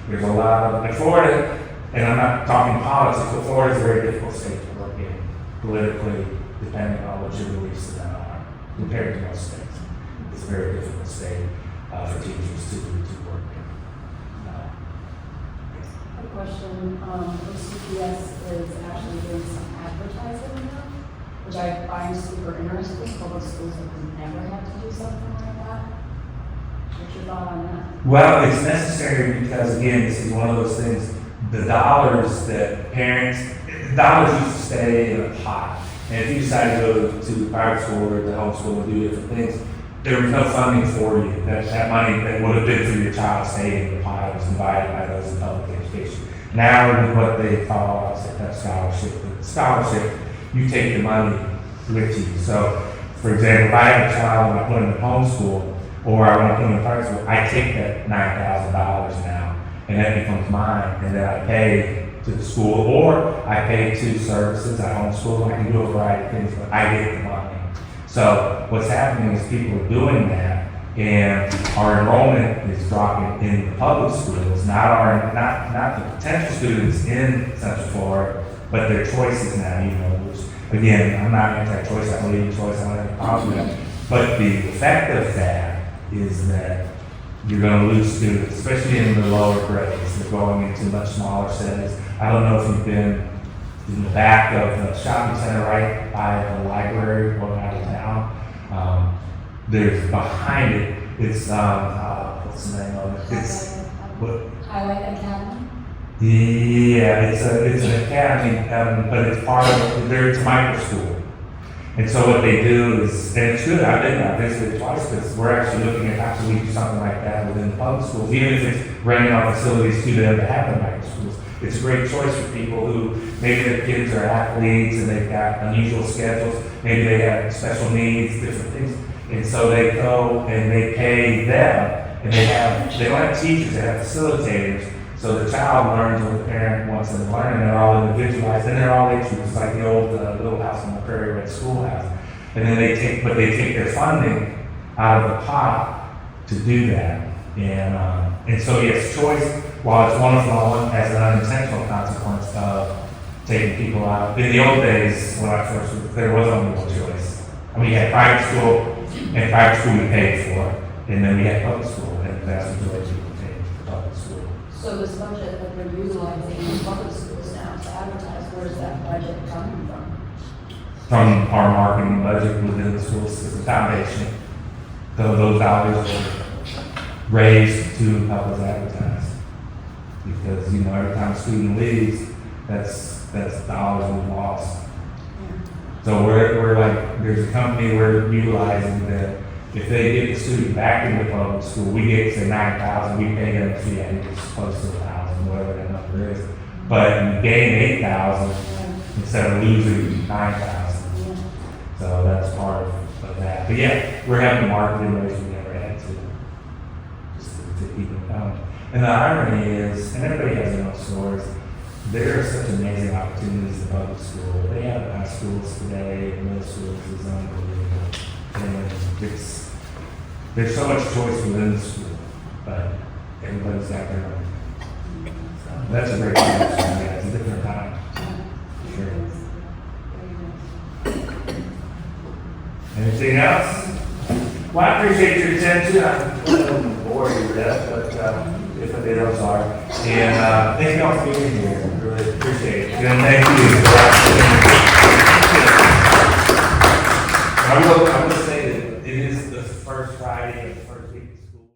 Speaker 2: There's a lot of, like Florida, and I'm not talking politics, but Florida is a very difficult state to work in, politically, depending on what your beliefs are, compared to most states. It's a very difficult state for teachers to work in.
Speaker 3: A question, OCPS is actually doing some advertising now, which I find super interesting. Public schools have never had to do something like that. What's your thought on that?
Speaker 2: Well, it's necessary because, again, this is one of those things, the dollars that dollars used to stay in a pot. And if you decide to go to the private school or the home school and do different things, there was no funding for you. That money that would have been for your child stayed in the pot. It was divided by those in public education. Now, with what they call scholarship, you take the money with you. So, for example, if I have a child and I put him in homeschool, or I want to put him in private school, I take that $9,000 now, and that becomes mine, and then I pay to the school, or I pay to services, I homeschool, I can do a variety of things, but I get the money. So what's happening is people are doing that, and our enrollment is dropping in the public schools, not the potential students in Central Florida, but their choices now, which, again, I'm not anti-choice, I believe in choice, I don't have a problem with that. But the effect of that is that you're going to lose students, especially in the lower grades. They're going into much smaller settings. I don't know if you've been in the back of the shopping center right by the library going out of town. There's behind it, it's, what's the name of it? It's, what?
Speaker 3: Highlight Academy?
Speaker 2: Yeah, it's an academy, but it's part of, it's a micro school. And so what they do is, and it's good, I visited twice, because we're actually looking at how can we do something like that within the public schools, even if it's renting our facilities to them to have the night schools. It's a great choice for people who, maybe their kids are athletes and they've got unusual schedules, maybe they have special needs, different things. And so they go and they pay them, and they don't have teachers, they have facilitators. So the child learns what the parent wants them to learn, and they're all individualized, and they're all age groups. It's like the old Little House on the Prairie Red Schoolhouse. And then they take their funding out of the pot to do that. And so yes, choice, while it's wonderful, has an unintentional consequence of taking people out. In the old days, when I first, there was only one choice. I mean, you had private school, and private school we paid for, and then we had public school, and the vast majority of people paid for public school.
Speaker 3: So this budget that they're utilizing in public schools now to advertise, where's that budget coming from?
Speaker 2: From our marketing budget within the schools as a foundation. So those dollars are raised to help us advertise. Because, you know, every time a student leaves, that's dollars we've lost. So we're like, there's a company we're utilizing that if they get the student back into public school, we get say 9,000, we pay them a fee, I think it's close to 1,000, whatever that number is. But you gain 8,000 instead of losing 9,000. So that's part of that. But yeah, we're having marketing rates we never had to, just to keep them going. And the irony is, and everybody has their own stories, there are such amazing opportunities in public school. They have high schools today, middle schools is unbelievable. And there's so much choice within the school, but everybody's got their own. So that's a great time. Yeah, it's a different time. Sure. Anything else? Well, I appreciate your attention. I'm bored to death, but if I did, I'm sorry. And thank you all for being here. I really appreciate it. And thank you. I'm